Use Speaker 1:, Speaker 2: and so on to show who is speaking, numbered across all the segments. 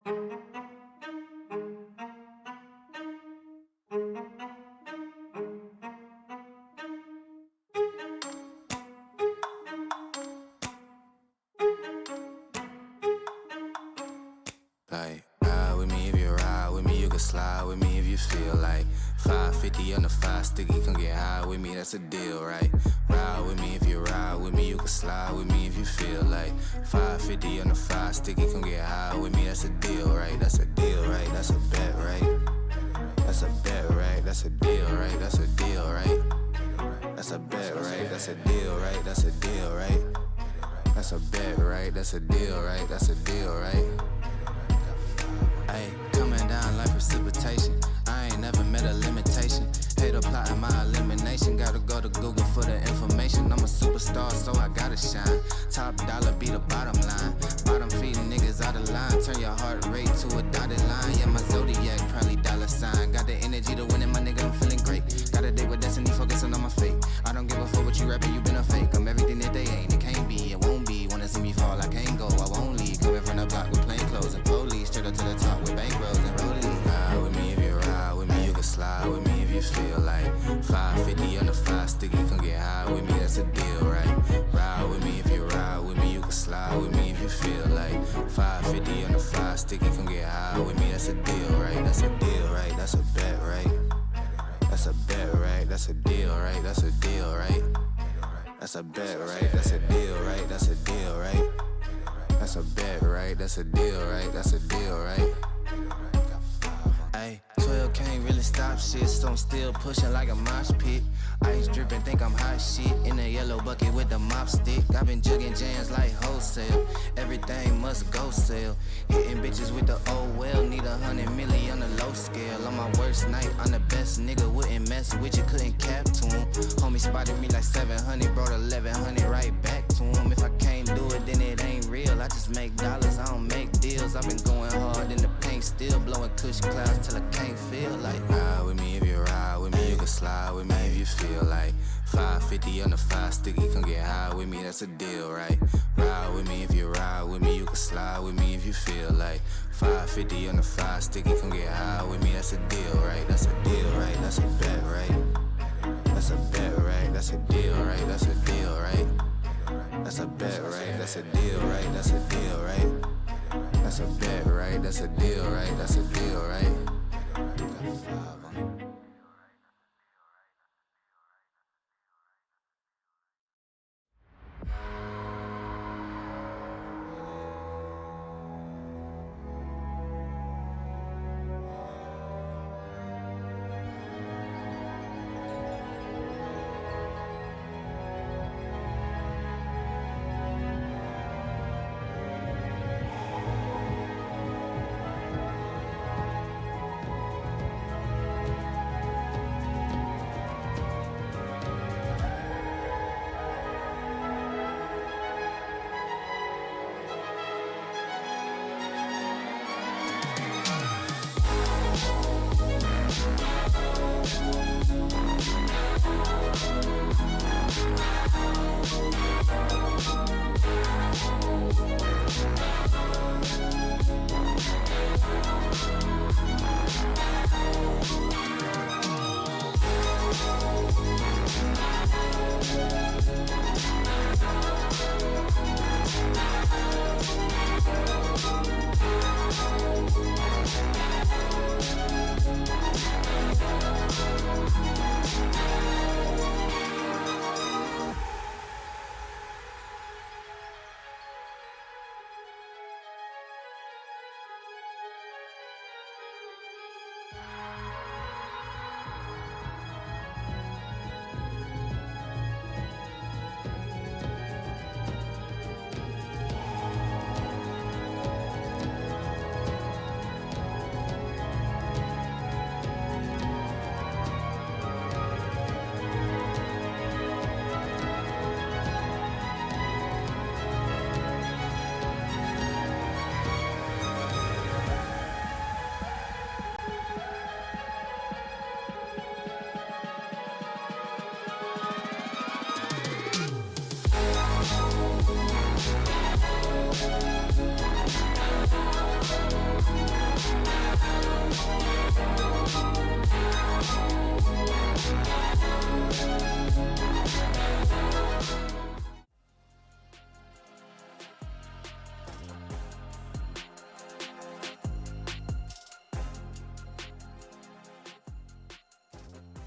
Speaker 1: Like, ride with me if you ride with me, you can slide with me if you feel like 550 on the 5 sticky, come get high with me, that's a deal, right? Ride with me if you ride with me, you can slide with me if you feel like 550 on the 5 sticky, come get high with me, that's a deal, right? That's a deal, right? That's a bet, right? That's a bet, right? That's a deal, right? That's a deal, right? That's a bet, right? That's a deal, right? That's a deal, right? That's a bet, right? That's a deal, right? That's a deal, right? Ay, coming down like precipitation. I ain't never met a limitation. Hate plotting my elimination. Gotta go to Google for the information. I'm a superstar, so I gotta shine. Top dollar be the bottom line. Bottom feeding niggas out of line. Turn your heart rate to a dotted line. Yeah, my zodiac probably dollar sign. Got the energy to win it, my nigga, I'm feeling great. Got a day with destiny, focusing on my fate. I don't give a fuck what you rapping, you been a fake. I'm everything that they ain't, it can't be, it won't be. Wanna see me fall, I can't go, I won't leave. Coming from the block with plain clothes and police. Straight up to the top with bankrolls and rollies. Ride with me if you ride with me, you can slide with me if you feel like 550 on the 5 sticky, come get high with me, that's a deal, right? Ride with me if you ride with me, you can slide with me if you feel like 550 on the 5 sticky, come get high with me, that's a deal, right? That's a deal, right? That's a bet, right? That's a bet, right? That's a deal, right? That's a deal, right? That's a bet, right? That's a deal, right? That's a deal, right? That's a bet, right? That's a deal, right? That's a deal, right? Ay, 12 can't really stop shit, so I'm still pushing like a mosh pit. Ice dripping, think I'm hot shit. In a yellow bucket with the mop stick. I've been jugging jams like wholesale. Everything must go sell. Hitting bitches with the oh well. Need 100 million on the low scale. On my worst night, I'm the best nigga. Wouldn't mess with you, couldn't cap to him. Homie spotted me like 700, brought 1100 right back to him. If I can't do it, then it ain't real. I just make dollars, I don't make deals. I've been going hard in the paint, still blowing kush clouds till I can't feel like. Ride with me if you ride with me, you can slide with me if you feel like 550 on the 5 sticky, come get high with me, that's a deal, right? Ride with me if you ride with me, you can slide with me if you feel like 550 on the 5 sticky, come get high with me, that's a deal, right? That's a deal, right? That's a bet, right? That's a bet, right? That's a deal, right? That's a deal, right? That's a bet, right? That's a deal, right? That's a deal, right? That's a bet, right? That's a deal, right? That's a deal, right?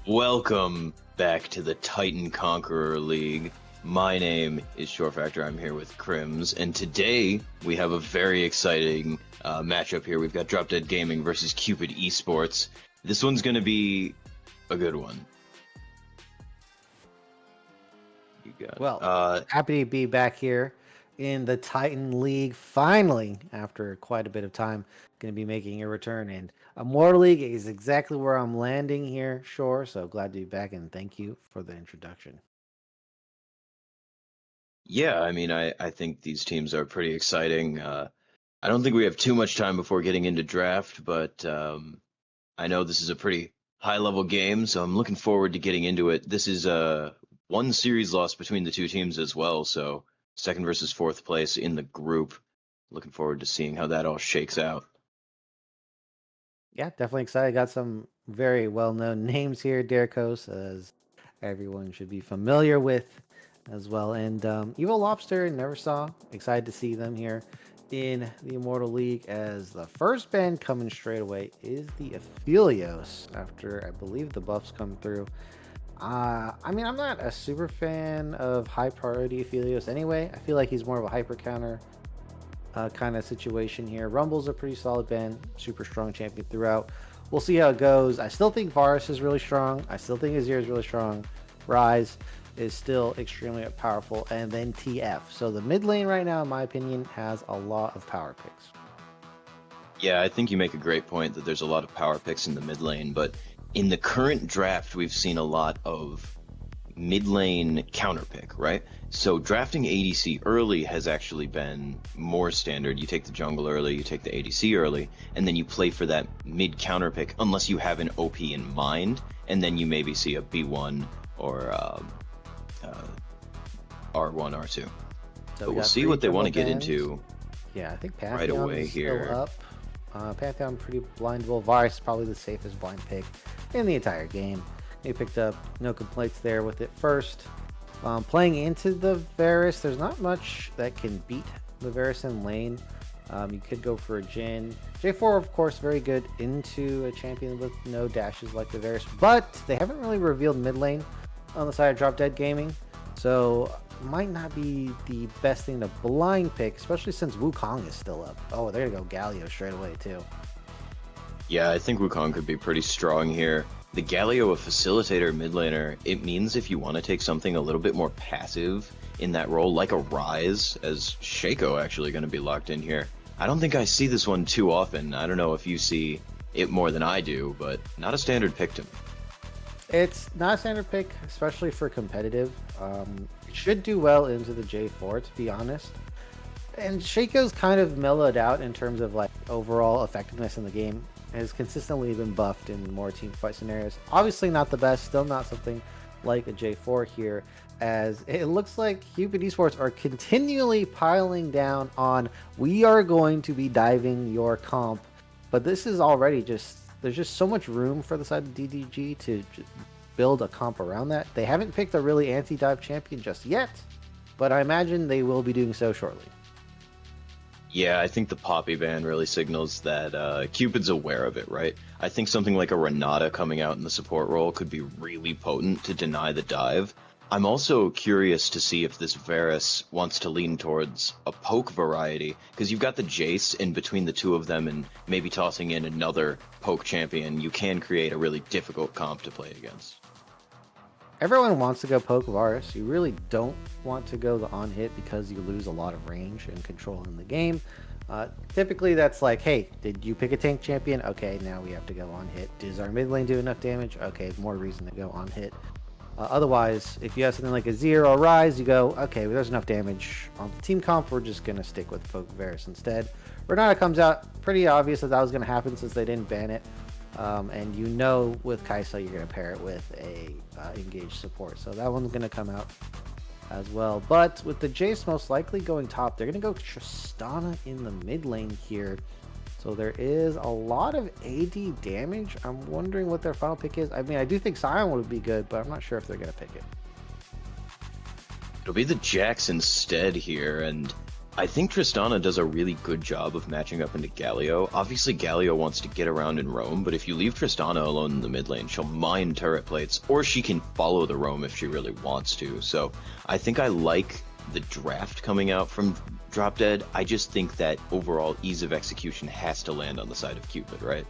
Speaker 2: Welcome back to the Titan Conqueror League. My name is Short Factor. I'm here with Crims, and today we have a very exciting matchup here. We've got DropDeadGaming versus Cupid Esports. This one's going to be a good one.
Speaker 3: Happy to be back here in the Titan League. Finally, after quite a bit of time, going to be making a return. And Immortal League is exactly where I'm landing here, sure. So glad to be back, and thank you for the introduction.
Speaker 2: Yeah, I mean, I think these teams are pretty exciting. I don't think we have too much time before getting into draft, but I know this is a pretty high-level game, so I'm looking forward to getting into it. This is one series loss between the two teams as well, so second versus fourth place in the group. Looking forward to seeing how that all shakes out.
Speaker 3: Yeah, definitely excited. Got some very well-known names here. Derricos, as everyone should be familiar with as well. And Evil Lobster, never saw. Excited to see them here in the Immortal League, as the first ban coming straight away is the Aphelios after I believe the buffs come through. I mean, I'm not a super fan of high priority Aphelios anyway. I feel like he's more of a hyper counter kind of situation here. Rumble's a pretty solid ban, super strong champion throughout. We'll see how it goes. I still think Varus is really strong. I still think Azir is really strong. Rise is still extremely powerful. And then TF. So the mid lane right now, in my opinion, has a lot of power picks.
Speaker 2: Yeah, I think you make a great point that there's a lot of power picks in the mid lane, but in the current draft, we've seen a lot of mid lane counter pick, right? So drafting ADC early has actually been more standard. You take the jungle early, you take the ADC early, and then you play for that mid counter pick unless you have an OP in mind, and then you maybe see a B1 or R1, R2.
Speaker 3: So
Speaker 2: but we'll see what they want to get into.
Speaker 3: Yeah, I think Pantheon
Speaker 2: right away
Speaker 3: is
Speaker 2: here.
Speaker 3: Still up. Pantheon pretty blindable. Varus is probably the safest blind pick in the entire game. He picked up no complaints there with it first. Playing into the Varus, there's not much that can beat the Varus in lane. You could go for a Jhin. J4, of course, very good into a champion with no dashes like the Varus, but they haven't really revealed mid lane on the side of DropDeadGaming, so might not be the best thing to blind pick, especially since Wukong is still up. Oh, they're gonna go Galio straight away too.
Speaker 2: Yeah, I think Wukong could be pretty strong here. The Galio, a facilitator mid laner, it means if you want to take something a little bit more passive in that role, like a Rise, as Shaco actually going to be locked in here. I don't think I see this one too often. I don't know if you see it more than I do, but not a standard pick to me.
Speaker 3: It's not a standard pick, especially for competitive. It should do well into the J4, to be honest. And Shaco's kind of mellowed out in terms of like overall effectiveness in the game. Has consistently been buffed in more team fight scenarios. Obviously not the best, still not something like a J4 here, as it looks like Cupid Esports are continually piling down on, we are going to be diving your comp. But this is already there's just so much room for the side of DDG to build a comp around that. They haven't picked a really anti-dive champion just yet, but I imagine they will be doing so shortly.
Speaker 2: Yeah, I think the Poppy ban really signals that Cupid's aware of it, right? I think something like a Renata coming out in the support role could be really potent to deny the dive. I'm also curious to see if this Varus wants to lean towards a poke variety, because you've got the Jace in between the two of them, and maybe tossing in another poke champion, you can create a really difficult comp to play against.
Speaker 3: Everyone wants to go poke Varus. You really don't want to go the on hit because you lose a lot of range and control in the game. Typically that's like, hey, did you pick a tank champion? Okay, now we have to go on hit. Does our mid lane do enough damage? Okay, more reason to go on hit. Otherwise, if you have something like a Azir or Rise, you go, okay, well, there's enough damage on the team comp, we're just going to stick with poke Varus instead. Renata comes out, pretty obvious that was going to happen since they didn't ban it. And you know with Kai'Sa you're going to pair it with a engaged support, so that one's going to come out as well. But with the Jace most likely going top, they're going to go Tristana in the mid lane here, so there is a lot of AD damage. I'm wondering what their final pick is. I mean, I do think Sion would be good, but I'm not sure if they're going to pick it.
Speaker 2: It'll be the Jax instead here, and I think Tristana does a really good job of matching up into Galio. Obviously, Galio wants to get around and roam, but if you leave Tristana alone in the mid lane, she'll mine turret plates, or she can follow the roam if she really wants to. So I think I like the draft coming out from Drop Dead. I just think that overall ease of execution has to land on the side of Cupid, right?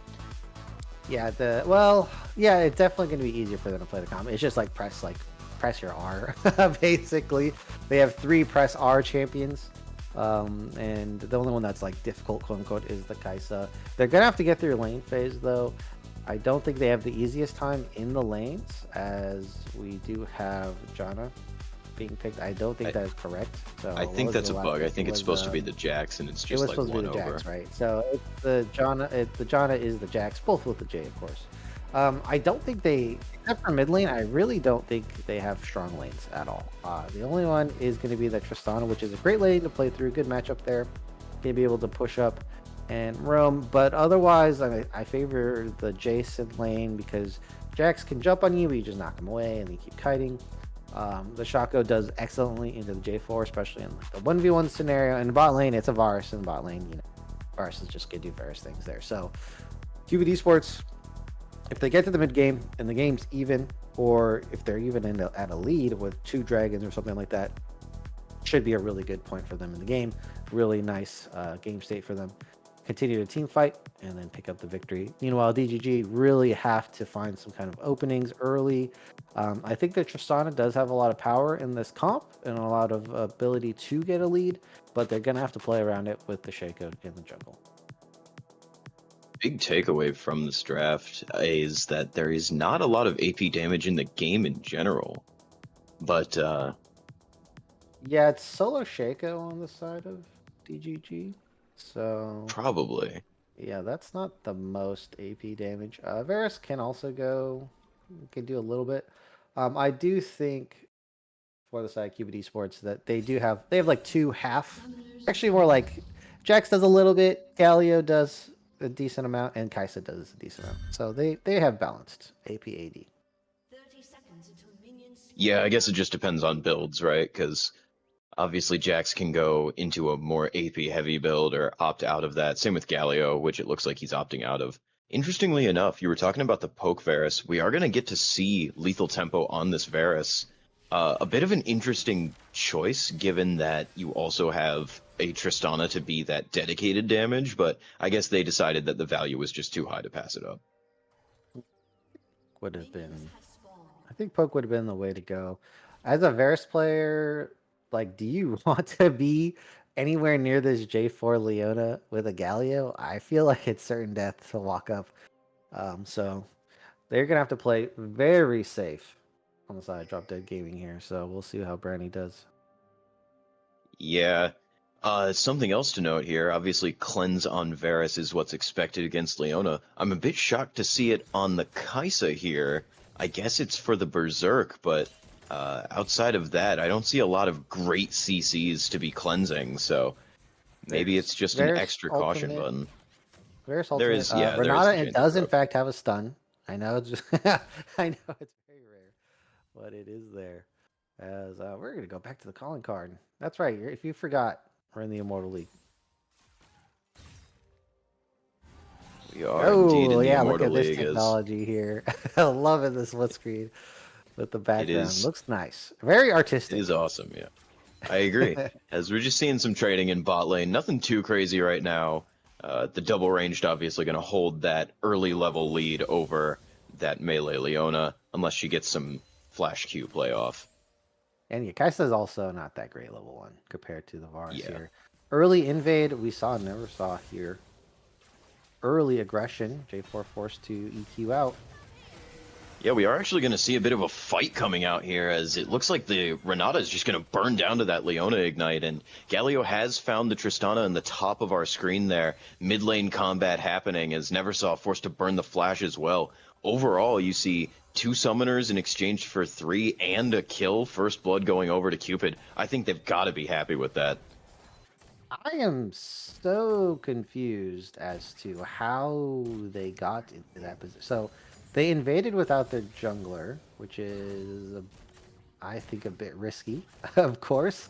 Speaker 3: Yeah, it's definitely going to be easier for them to play the combo. It's just press your R, basically. They have 3 press R champions, and the only one that's like difficult, quote unquote, is the Kaisa. They're gonna have to get through lane phase though. I don't think they have the easiest time in the lanes, as we do have Janna being picked. I don't think that is correct. So
Speaker 2: I think that's a bug. I think it's supposed to be the Jax, and it's just like
Speaker 3: supposed to be the
Speaker 2: over.
Speaker 3: Jax, right? So it's the Janna. The Janna is the Jax, both with the J, of course. I don't think they, except for mid lane, I really don't think they have strong lanes at all. The only one is going to be the Tristana, which is a great lane to play through. Good matchup there. Going to be able to push up and roam. But otherwise, I favor the Jason lane because Jax can jump on you, but you just knock him away and you keep kiting. The Shaco does excellently into the J4, especially in like the 1v1 scenario. In the bot lane, it's a Varus in the bot lane. You know, Varus is just going to do various things there. So, Cupid Esports, if they get to the mid game and the game's even, or if they're even at a lead with 2 dragons or something like that, should be a really good point for them in the game. Really nice game state for them. Continue to team fight and then pick up the victory. Meanwhile, DGG really have to find some kind of openings early. I think that Tristana does have a lot of power in this comp and a lot of ability to get a lead, but they're going to have to play around it with the Shaco in the jungle.
Speaker 2: Big takeaway from this draft is that there is not a lot of AP damage in the game in general. But
Speaker 3: yeah, it's solo Shaco on the side of DGG. So
Speaker 2: probably.
Speaker 3: yeah, that's not the most AP damage. Varus can also can do a little bit. I do think for the side of Cupid Esports that they have like 2 half, actually more like Jax does a little bit, Galio does a decent amount, and Kaisa does a decent amount. So they have balanced AP AD.
Speaker 2: Yeah, I guess it just depends on builds, right? Because obviously Jax can go into a more AP heavy build or opt out of that. Same with Galio, which it looks like he's opting out of. Interestingly enough, you were talking about the poke Varus. We are going to get to see lethal tempo on this Varus. A bit of an interesting choice, given that you also have a Tristana to be that dedicated damage, but I guess they decided that the value was just too high to pass it up.
Speaker 3: Would have been, I think poke would have been the way to go. As a Varus player, like, do you want to be anywhere near this J4 Leona with a Galio? I feel like it's certain death to walk up. So they're gonna have to play very safe on the side of DropDeadGaming here. So we'll see how Branny does.
Speaker 2: Yeah. Something else to note here, obviously cleanse on Varus is what's expected against Leona. I'm a bit shocked to see it on the Kaisa here. I guess it's for the Berserk, but outside of that, I don't see a lot of great CCs to be cleansing, so maybe it's just an extra caution button.
Speaker 3: Varus
Speaker 2: There
Speaker 3: ultimate.
Speaker 2: is, yeah, there is
Speaker 3: Renata,
Speaker 2: the
Speaker 3: it
Speaker 2: chain
Speaker 3: does in
Speaker 2: interrupt.
Speaker 3: fact have a stun. I know it's just, I know it's very rare, but it is there. As we're gonna go back to the calling card. That's right. If you forgot, we're in the Immortal League.
Speaker 2: We are indeed in the
Speaker 3: Yeah, look
Speaker 2: Immortal
Speaker 3: at this
Speaker 2: League, as
Speaker 3: technology here. Loving this split screen with the
Speaker 2: it
Speaker 3: background.
Speaker 2: is,
Speaker 3: Looks nice. Very
Speaker 2: it
Speaker 3: artistic.
Speaker 2: is awesome, yeah. I agree. As we're just seeing some trading in bot lane, nothing too crazy right now. The double ranged obviously going to hold that early level lead over that melee Leona, unless she gets some flash Q playoff.
Speaker 3: And yeah, Kaisa is also not that great level 1 compared to the Varus
Speaker 2: Yeah.
Speaker 3: here. Early invade, never saw here. Early aggression, J4 forced to EQ out.
Speaker 2: Yeah, we are actually going to see a bit of a fight coming out here, as it looks like the Renata is just going to burn down to that Leona Ignite, and Galio has found the Tristana in the top of our screen there. Mid lane combat happening, as Neversaw forced to burn the flash as well. Overall, you see 2 summoners in exchange for 3 and a kill, first blood going over to Cupid. I think they've got to be happy with that.
Speaker 3: I am so confused as to how they got into that position. So they invaded without their jungler, which is, I think, a bit risky, of course.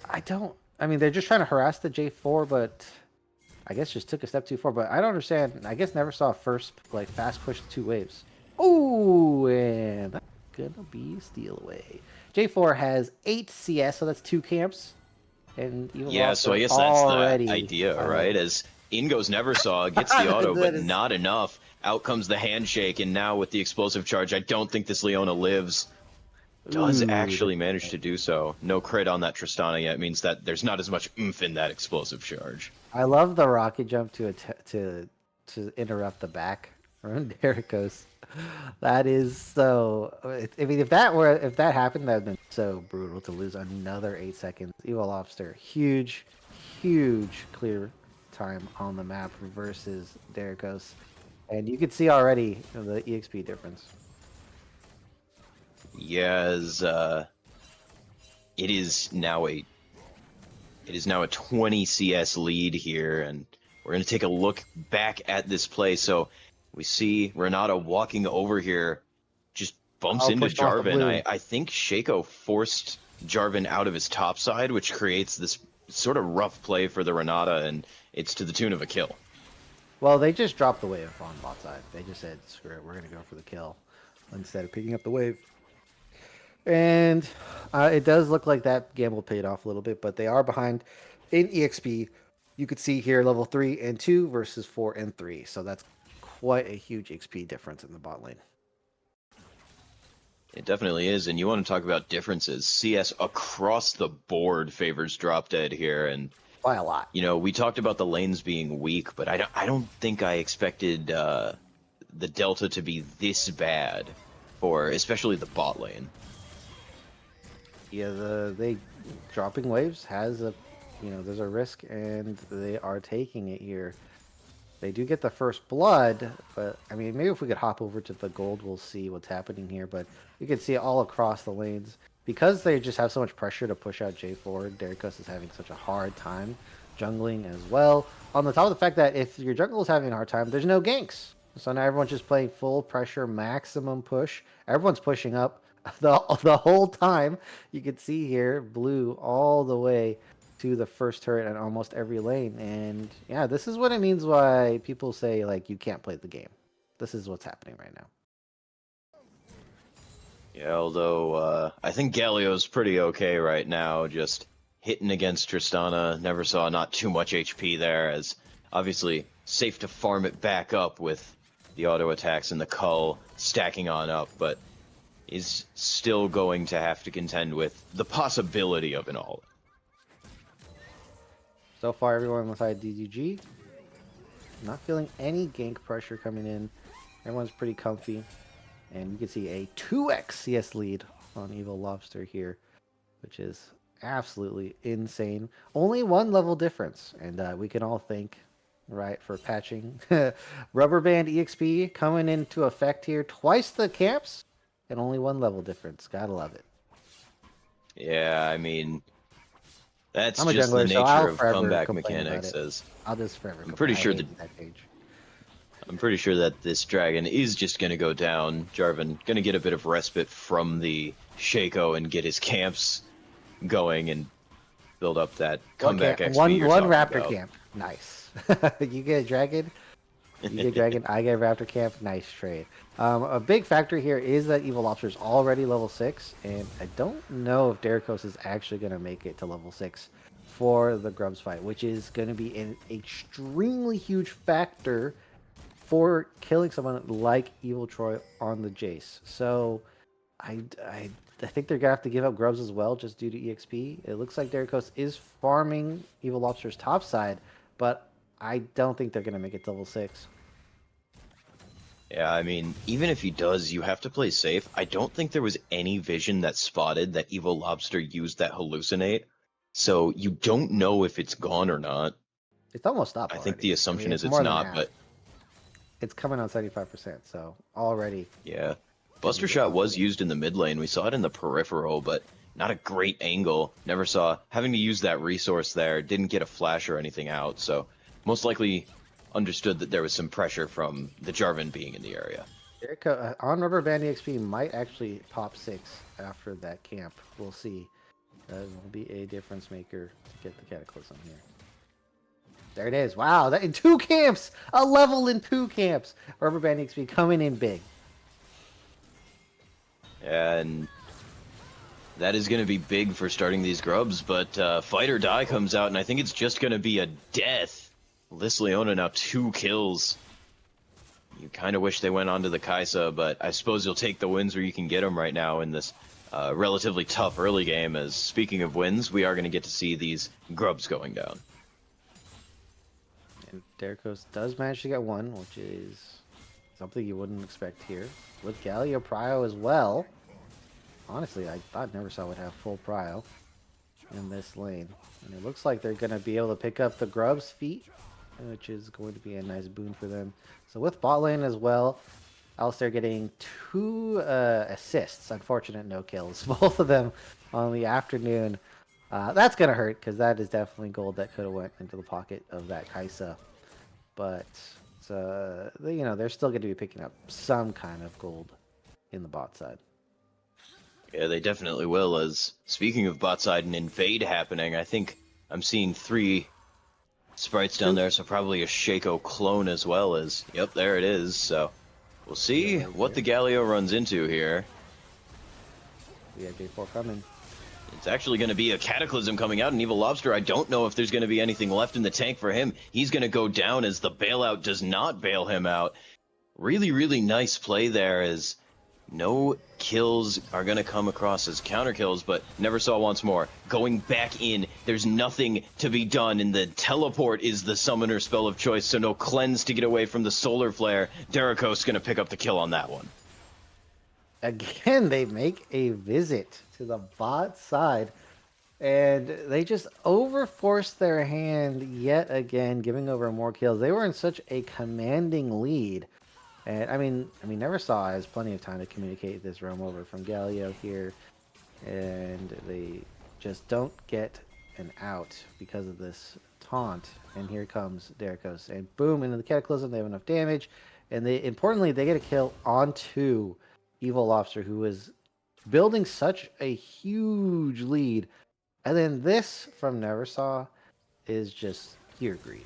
Speaker 3: I don't. I mean, they're just trying to harass the J4, but I guess just took a step too far. But I don't understand. I guess never saw a first like fast push 2 waves. Oh, and that's gonna be a steal away. J4 has 8 CS, so that's 2 camps. And even
Speaker 2: Yeah, so I
Speaker 3: Lobster
Speaker 2: guess that's the
Speaker 3: already
Speaker 2: idea, right?
Speaker 3: ahead.
Speaker 2: As Ingo's never saw, gets the auto, but
Speaker 3: That is
Speaker 2: not enough. Out comes the handshake, and now with the explosive charge, I don't think this Leona lives. Does
Speaker 3: ooh.
Speaker 2: actually manage to do so. No crit on that Tristana yet means that there's not as much oomph in that explosive charge.
Speaker 3: I love the rocket jump to interrupt the back from Derrickos. That is so. I mean, if that happened, that'd been so brutal to lose another 8 seconds. Evil Lobster, huge, huge clear time on the map versus Derrickos, and you can see already the EXP difference.
Speaker 2: Yeah, as it is now a 20 CS lead here, and we're gonna take a look back at this play. So we see Renata walking over here, just bumps
Speaker 3: Oh,
Speaker 2: into
Speaker 3: pushed off the
Speaker 2: Jarvan.
Speaker 3: blue.
Speaker 2: I think Shaco forced Jarvan out of his top side, which creates this sort of rough play for the Renata, and it's to the tune of a kill.
Speaker 3: Well, they just dropped the wave on bot side. They just said, "Screw it, we're gonna go for the kill," instead of picking up the wave. And it does look like that gamble paid off a little bit, but they are behind in EXP. You could see here level 3 and 2 versus 4 and 3. So that's quite a huge XP difference in the bot lane.
Speaker 2: It definitely is, and you want to talk about differences. CS across the board favors DropDead here, and
Speaker 3: By a lot.
Speaker 2: you know, we talked about the lanes being weak, but I don't think I expected the delta to be this bad for especially the bot lane.
Speaker 3: Yeah, they dropping waves has a, there's a risk, and they are taking it here. They do get the first blood, but I mean, maybe if we could hop over to the gold, we'll see what's happening here. But you can see it all across the lanes because they just have so much pressure to push out J4. Derrickos is having such a hard time jungling as well. On the top of the fact that if your jungle is having a hard time, there's no ganks. So now everyone's just playing full pressure, maximum push. Everyone's pushing up the whole time. You can see here, blue all the way to the first turret in almost every lane. And yeah, this is what it means why people say like you can't play the game. This is what's happening right now.
Speaker 2: Yeah, although I think Galio's pretty okay right now, just hitting against Tristana. Never saw not too much HP there, as obviously safe to farm it back up with the auto attacks and the cull stacking on up, but is still going to have to contend with the possibility of an all.
Speaker 3: So far, everyone inside DDG, not feeling any gank pressure coming in. Everyone's pretty comfy. And you can see a 2x CS lead on Evil Lobster here, which is absolutely insane. Only 1 level difference, and we can all thank, right, for patching. Rubber Band EXP coming into effect here. Twice the camps, and only 1 level difference. Gotta love it.
Speaker 2: Yeah, I mean, that's
Speaker 3: I'm a
Speaker 2: just the
Speaker 3: jungler, so
Speaker 2: nature
Speaker 3: I'll
Speaker 2: of
Speaker 3: forever
Speaker 2: comeback
Speaker 3: complain about
Speaker 2: mechanics.
Speaker 3: it.
Speaker 2: As
Speaker 3: I'll just forever
Speaker 2: I'm pretty
Speaker 3: complain.
Speaker 2: sure
Speaker 3: I hate that page.
Speaker 2: I'm pretty sure that this dragon is just going to go down. Jarvan going to get a bit of respite from the Shaco and get his camps going and build up that comeback XP
Speaker 3: One
Speaker 2: you're
Speaker 3: one
Speaker 2: talking
Speaker 3: raptor
Speaker 2: about.
Speaker 3: camp. Nice. You get a dragon. You get dragon. I get raptor camp. Nice trade. A big factor here is that Evil Lobster is already level 6, and I don't know if Derrickos is actually going to make it to level 6 for the Grubs fight, which is going to be an extremely huge factor for killing someone like Evil Troy on the Jace. So I think they're gonna have to give up Grubs as well, just due to EXP. It looks like Derrickos is farming Evil Lobster's top side, but I don't think they're gonna make it to level 6.
Speaker 2: Yeah, I mean, even if he does, you have to play safe. I don't think there was any vision that spotted that Evil Lobster used that hallucinate, so you don't know if it's gone or not.
Speaker 3: It's almost up
Speaker 2: I
Speaker 3: already.
Speaker 2: think the
Speaker 3: I
Speaker 2: assumption
Speaker 3: mean,
Speaker 2: is
Speaker 3: it's
Speaker 2: it's
Speaker 3: more than
Speaker 2: not,
Speaker 3: half.
Speaker 2: but
Speaker 3: It's coming on 75%, so already.
Speaker 2: yeah. Buster Shot was used in the mid lane. We saw it in the peripheral, but not a great angle. Never saw having to use that resource there. Didn't get a flash or anything out, so most likely understood that there was some pressure from the Jarvan being in the area.
Speaker 3: On Rubber Band EXP might actually pop 6 after that camp. We'll see. That will be a difference maker to get the Cataclysm here. There it is. Wow, that in 2 camps! A level in 2 camps! Rubber Band XP coming in big.
Speaker 2: And that is going to be big for starting these grubs, but Fight or Die comes out, and I think it's just going to be a death. This Leona now 2 kills. You kind of wish they went on to the Kaisa, but I suppose you'll take the wins where you can get them right now in this relatively tough early game, as speaking of wins, we are going to get to see these grubs going down.
Speaker 3: And Derkos does manage to get 1, which is something you wouldn't expect here. With Galio Prio as well. Honestly, I thought Neversaw would have full Prio in this lane. And it looks like they're going to be able to pick up the Grub's feet, which is going to be a nice boon for them. So with bot lane as well, Alistair getting 2 assists. Unfortunate no kills, both of them on the afternoon. That's going to hurt, because that is definitely gold that could have went into the pocket of that Kaisa. But, you know, they're still going to be picking up some kind of gold in the bot side.
Speaker 2: Yeah, they definitely will, as speaking of bot side and invade happening, I think I'm seeing 3 sprites down there, so probably a Shaco clone as well as, yep, there it is. So we'll see what the Galio runs into here.
Speaker 3: We have J4 coming.
Speaker 2: It's actually going to be a Cataclysm coming out, and Evil Lobster, I don't know if there's going to be anything left in the tank for him. He's going to go down as the bailout does not bail him out. Really, really nice play there, as no kills are going to come across as counter kills, but Neversaw once more. Going back in, there's nothing to be done, and the teleport is the summoner spell of choice, so no cleanse to get away from the solar flare. Derkos going to pick up the kill on that one.
Speaker 3: Again, they make a visit to the bot side, and they just overforce their hand yet again, giving over more kills. They were in such a commanding lead. And I mean, Neversaw has plenty of time to communicate this roam over from Galio here, and they just don't get an out because of this taunt. And here comes Derkos, and boom, into the Cataclysm. They have enough damage, and importantly, they get a kill onto Evil Lobster, who is building such a huge lead. And then this from Neversaw is just pure greed.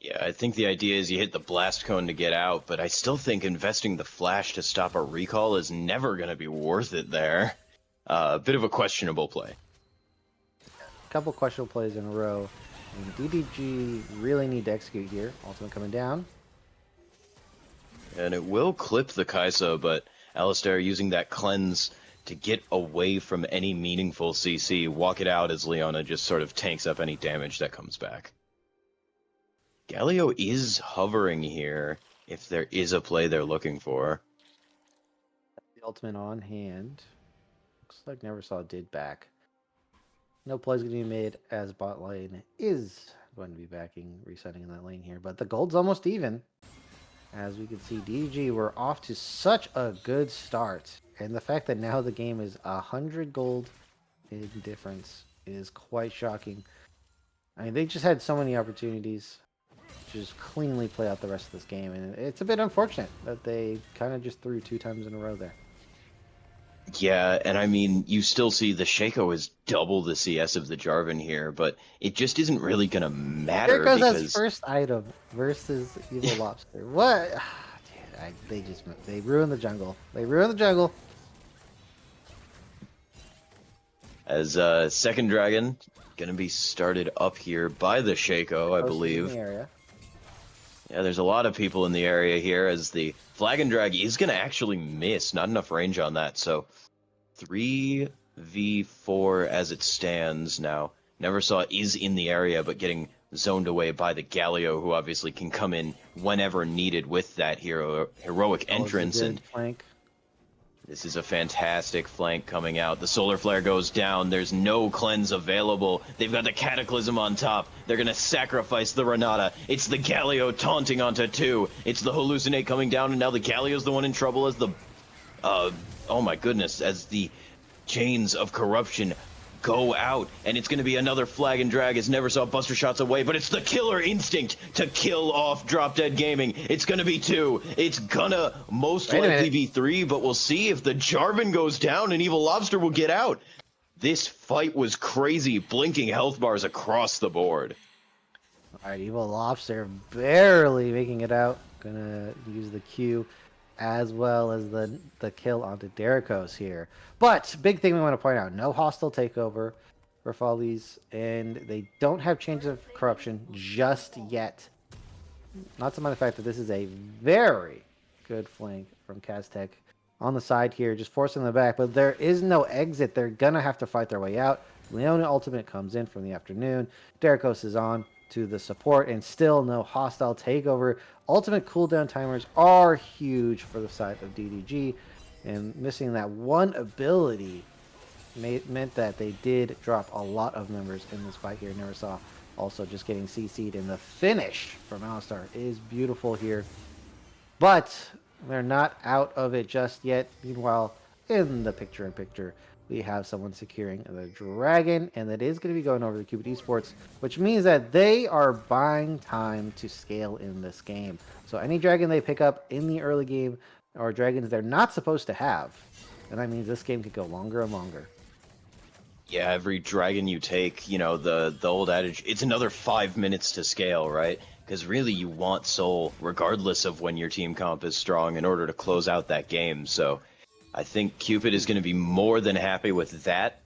Speaker 2: Yeah, I think the idea is you hit the blast cone to get out, but I still think investing the flash to stop a recall is never going to be worth it there. A bit of a questionable play.
Speaker 3: A couple questionable plays in a row. And DDG really need to execute here. Ultimate coming down.
Speaker 2: And it will clip the Kaisa, but Alistair using that cleanse to get away from any meaningful CC. Walk it out as Leona just sort of tanks up any damage that comes back. Galio is hovering here if there is a play they're looking for.
Speaker 3: The ultimate on hand. Looks like Neversaw did back. No plays going to be made as bot lane is going to be backing, resetting in that lane here. But the gold's almost even. As we can see, DDG were off to such a good start. And the fact that now the game is 100 gold in difference is quite shocking. I mean, they just had so many opportunities to just cleanly play out the rest of this game. And it's a bit unfortunate that they kind of just threw 2 times in a row there.
Speaker 2: Yeah, and I mean, you still see the Shaco is double the CS of the Jarvan here, but it just isn't really going to matter.
Speaker 3: There goes
Speaker 2: because
Speaker 3: his first item versus Evil Lobster. What? Dude, they ruined the jungle. They ruined the jungle.
Speaker 2: As second dragon going to be started up here by the Shaco, I believe.
Speaker 3: In the area.
Speaker 2: Yeah, there's a lot of people in the area here, as the Flag and Drag is going to actually miss. Not enough range on that, so 3v4 as it stands now. Neversaw is in the area, but getting zoned away by the Galio, who obviously can come in whenever needed with that heroic entrance. And
Speaker 3: flank.
Speaker 2: This is a fantastic flank coming out. The Solar Flare goes down. There's no cleanse available. They've got the Cataclysm on top. They're going to sacrifice the Renata. It's the Galio taunting onto 2. It's the Hallucinate coming down, and now the Galio's the one in trouble as the... oh my goodness, as the Chains of Corruption go out, and it's going to be another flag and drag as Never Saw Buster Shots away, but it's the killer instinct to kill off DropDeadGaming. It's going to be 2. It's gonna most likely be 3, but we'll see if the Jarvan goes down and Evil Lobster will get out. This fight was crazy, blinking health bars across the board.
Speaker 3: All right, Evil Lobster barely making it out. Gonna use the Q as well as the kill onto Derricos here. But big thing we want to point out, no hostile takeover for Follies, and they don't have Chains of Corruption just yet. Not to mind the fact that this is a very good flank from Kaztec on the side here, just forcing them back, but there is no exit. They're gonna have to fight their way out. Leona ultimate comes in from the afternoon. Derricos is on to the support, and still no hostile takeover. Ultimate cooldown timers are huge for the side of DDG, and missing that one ability meant that they did drop a lot of members in this fight here. Never Saw also just getting CC'd, and the finish from Alistar is beautiful here. But they're not out of it just yet. Meanwhile, in the picture-in-picture, we have someone securing the dragon, and that is going to be going over to Cupid Esports, which means that they are buying time to scale in this game. So any dragon they pick up in the early game are dragons they're not supposed to have, and that means this game could go longer and longer.
Speaker 2: Yeah, every dragon you take, you know, the old adage, it's another 5 minutes to scale, right? Because really you want Soul, regardless of when your team comp is strong, in order to close out that game. So I think Cupid is going to be more than happy with that.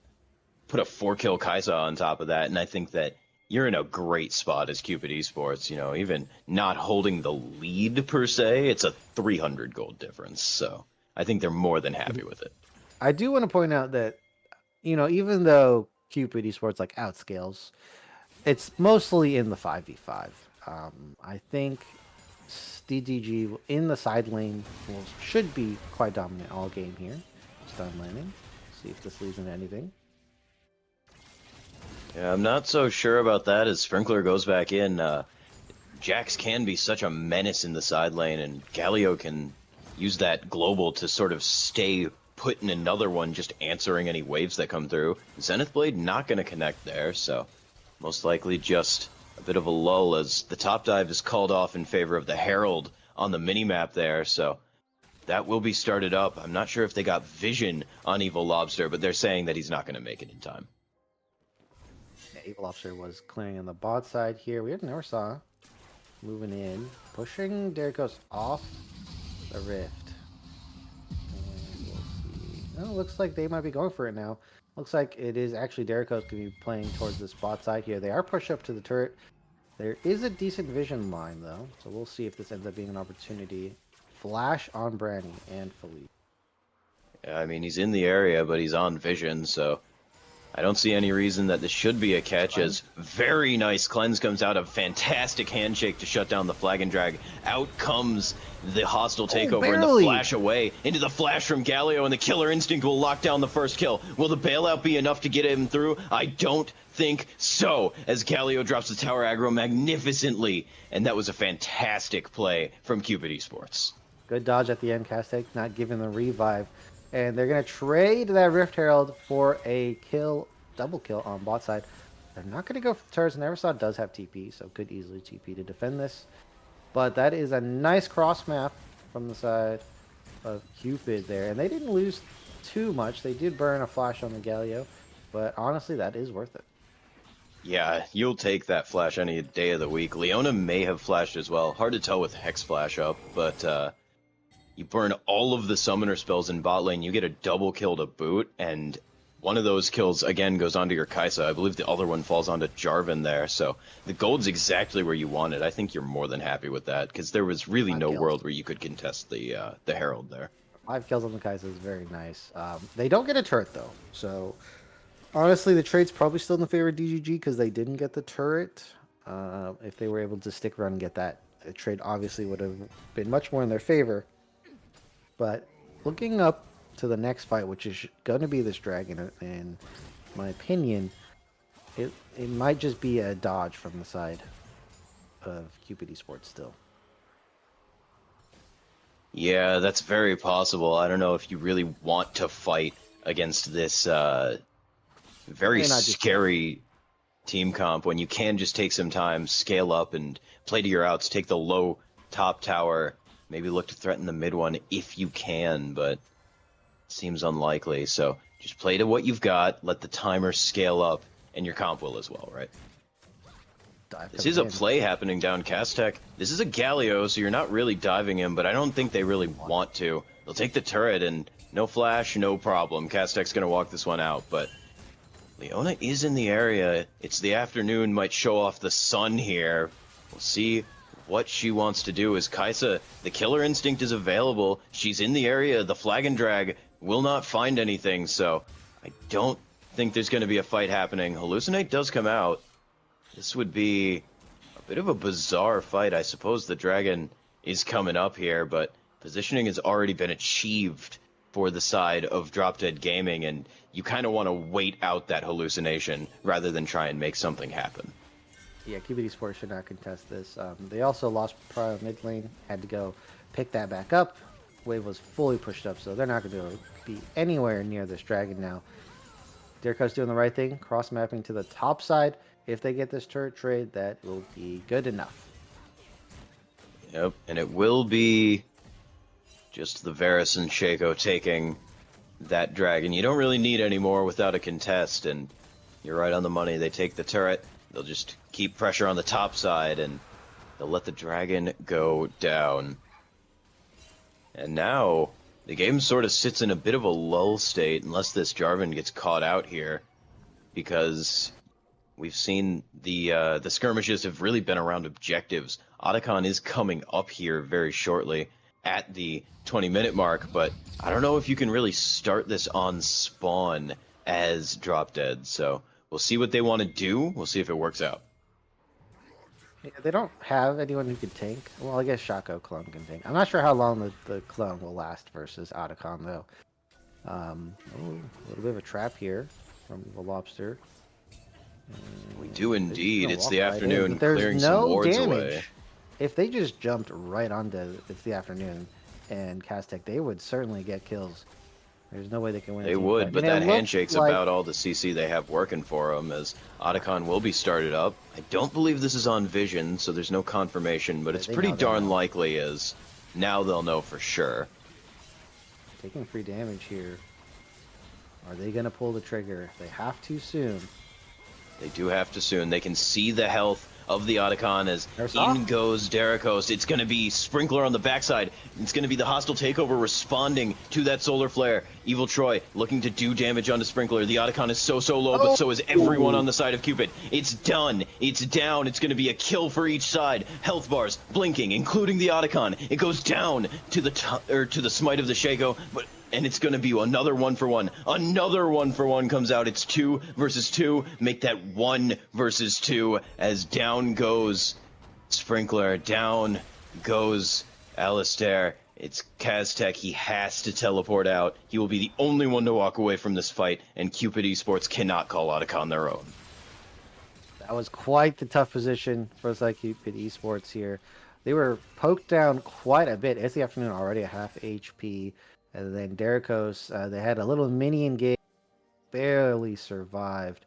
Speaker 2: Put a 4-kill Kaisa on top of that, and I think that you're in a great spot as Cupid Esports. You know, even not holding the lead per se, it's a 300 gold difference. So I think they're more than happy with it.
Speaker 3: I do want to point out that, you know, even though Cupid Esports like outscales, it's mostly in the 5v5. I think DDG in the side lane should be quite dominant all game here. Stun landing. See if this leads into anything.
Speaker 2: Yeah, I'm not so sure about that as Sprinkler goes back in. Jax can be such a menace in the side lane, and Galio can use that global to sort of stay put in another one, just answering any waves that come through. Zenith Blade not going to connect there, so most likely just a bit of a lull as the top dive is called off in favor of the Herald on the minimap there, so that will be started up. I'm not sure if they got vision on Evil Lobster, but they're saying that he's not going to make it in time.
Speaker 3: Yeah, Evil Lobster was clearing on the bot side here. We never saw moving in, pushing Derricos off the rift. And we'll see. Oh, looks like they might be going for it now. Looks like it is actually Derricos going to be playing towards this bot side here. They are pushed up to the turret. There is a decent vision line, though, so we'll see if this ends up being an opportunity. Flash on Branny and Philippe.
Speaker 2: Yeah, I mean, he's in the area, but he's on vision, so I don't see any reason that this should be a catch, as very nice cleanse comes out. A fantastic handshake to shut down the flag and drag. Out comes the hostile takeover and the flash away into the flash from Galio, and the killer instinct will lock down the first kill. Will the bailout be enough to get him through? I don't think so, as Galio drops the tower aggro magnificently, and that was a fantastic play from Cupid Esports.
Speaker 3: Good dodge at the end, Kaztec not giving the revive. And they're going to trade that Rift Herald for a kill, double kill on bot side. They're not going to go for the turrets. Neversaw does have TP, so could easily TP to defend this. But that is a nice cross map from the side of Cupid there. And they didn't lose too much. They did burn a flash on the Galio, but honestly, that is worth it.
Speaker 2: Yeah, you'll take that flash any day of the week. Leona may have flashed as well. Hard to tell with Hex Flash up, but you burn all of the summoner spells in bot lane, you get a double kill to boot, and one of those kills, again, goes onto your Kaisa. I believe the other one falls onto Jarvan there, so the gold's exactly where you want it. I think you're more than happy with that, because there was really no world where you could contest the Herald there. 5
Speaker 3: kills on the Kaisa is very nice. They don't get a turret, though, so honestly, the trade's probably still in the favor of DGG, because they didn't get the turret. If they were able to stick around and get that, the trade obviously would have been much more in their favor. But looking up to the next fight, which is going to be this dragon, in my opinion, it might just be a dodge from the side of Cupid Esports still.
Speaker 2: Yeah, that's very possible. I don't know if you really want to fight against this Very
Speaker 3: Maybe not just
Speaker 2: scary team comp when you can just take some time, scale up, and play to your outs. Take the low top tower, maybe look to threaten the mid one if you can, but seems unlikely. So just play to what you've got, let the timer scale up, and your comp will as well, right?
Speaker 3: dive
Speaker 2: This
Speaker 3: coming
Speaker 2: is a
Speaker 3: in.
Speaker 2: play happening down Castech. This is a Galio, so you're not really diving him, but I don't think they really want to. They'll take the turret, and no flash, no problem. Castech's going to walk this one out, but Leona is in the area. It's the afternoon, might show off the sun here. We'll see what she wants to do. As Kaisa, the killer instinct is available. She's in the area. The flag and drag will not find anything, so I don't think there's going to be a fight happening. Hallucinate does come out. This would be a bit of a bizarre fight. I suppose the dragon is coming up here, but positioning has already been achieved for the side of DropDeadGaming, and you kind of want to wait out that hallucination rather than try and make something happen.
Speaker 3: Yeah, Cupid Esports should not contest this. They also lost Pro mid lane, had to go pick that back up. Wave was fully pushed up, so they're not going to be able to be anywhere near this dragon now. Derko's doing the right thing, cross-mapping to the top side. If they get this turret trade, that will be good enough.
Speaker 2: Yep, and it will be just the Varus and Shaco taking that dragon. You don't really need any more without a contest, and you're right on the money. They take the turret, they'll just keep pressure on the top side, and they'll let the dragon go down. And now, the game sort of sits in a bit of a lull state, unless this Jarvan gets caught out here, because we've seen the skirmishes have really been around objectives. Otacon is coming up here very shortly at the 20-minute mark, but I don't know if you can really start this on spawn as Drop Dead, so we'll see what they want to do. We'll see if it works out.
Speaker 3: Yeah, they don't have anyone who can tank. Well, I guess Shaco clone can tank. I'm not sure how long the clone will last versus Otacon, though. A little bit of a trap here from the lobster.
Speaker 2: We do indeed.
Speaker 3: Gonna
Speaker 2: It's
Speaker 3: walk
Speaker 2: the
Speaker 3: right in,
Speaker 2: afternoon,
Speaker 3: but there's
Speaker 2: clearing
Speaker 3: no
Speaker 2: some wards
Speaker 3: damage.
Speaker 2: away.
Speaker 3: If they just jumped right onto It's the Afternoon and Castech, they would certainly get kills. There's no way they can win.
Speaker 2: They would, but that handshake's about all the CC they have working for them, as Otacon will be started up. I don't believe this is on Vision, so there's no confirmation, but it's pretty darn likely, as now they'll know for sure.
Speaker 3: Taking free damage here. Are they going to pull the trigger? They have to soon.
Speaker 2: They do have to soon. They can see the health of the Otacon as in goes Derikos. It's going to be Sprinkler on the backside. It's going to be the hostile takeover responding to that solar flare. Evil Troy looking to do damage onto Sprinkler. The Otacon is so low, but so is everyone on the side of Cupid. It's done. It's down. It's going to be a kill for each side. Health bars blinking, including the Otacon. It goes down to the smite of the Shaco, and it's going to be another 1-for-1. Another 1-for-1 comes out. It's 2 versus 2. Make that 1 versus 2 as down goes Sprinkler. Down goes Alistair. It's Kaztech. He has to teleport out. He will be the only one to walk away from this fight, and Cupid Esports cannot call Otacon their own.
Speaker 3: That was quite the tough position for Cupid Esports here. They were poked down quite a bit. It's the Afternoon already at half HP. And then Derikos, they had a little mini engage, barely survived.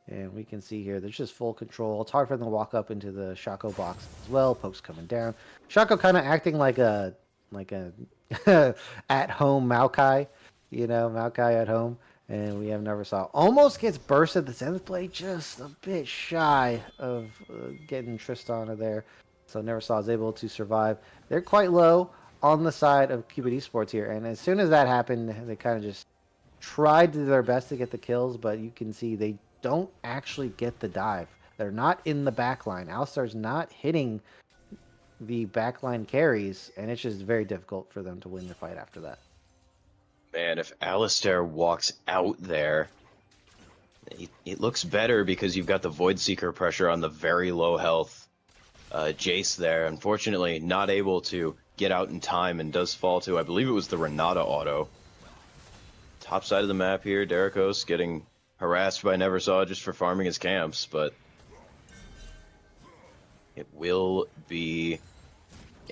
Speaker 3: And we can see here, there's just full control. It's hard for them to walk up into the Shaco box as well. Poke's coming down. Shaco kind of acting like a at-home Maokai, Maokai at home. And we have Neversaw. Almost gets bursted. The 7th play just a bit shy of getting Tristan there. So Neversaw is able to survive. They're quite low on the side of Cupid Esports here, and as soon as that happened, they kind of just tried to do their best to get the kills, but you can see they don't actually get the dive. They're not in the backline. Alistar's not hitting the backline carries, and it's just very difficult for them to win the fight after that.
Speaker 2: Man, if Alistair walks out there, it looks better because you've got the Void Seeker pressure on the very low health Jace there. Unfortunately, not able to get out in time and does fall to, I believe it was the Renata auto. Top side of the map here, Derikos getting harassed by Neversaw just for farming his camps, but it will be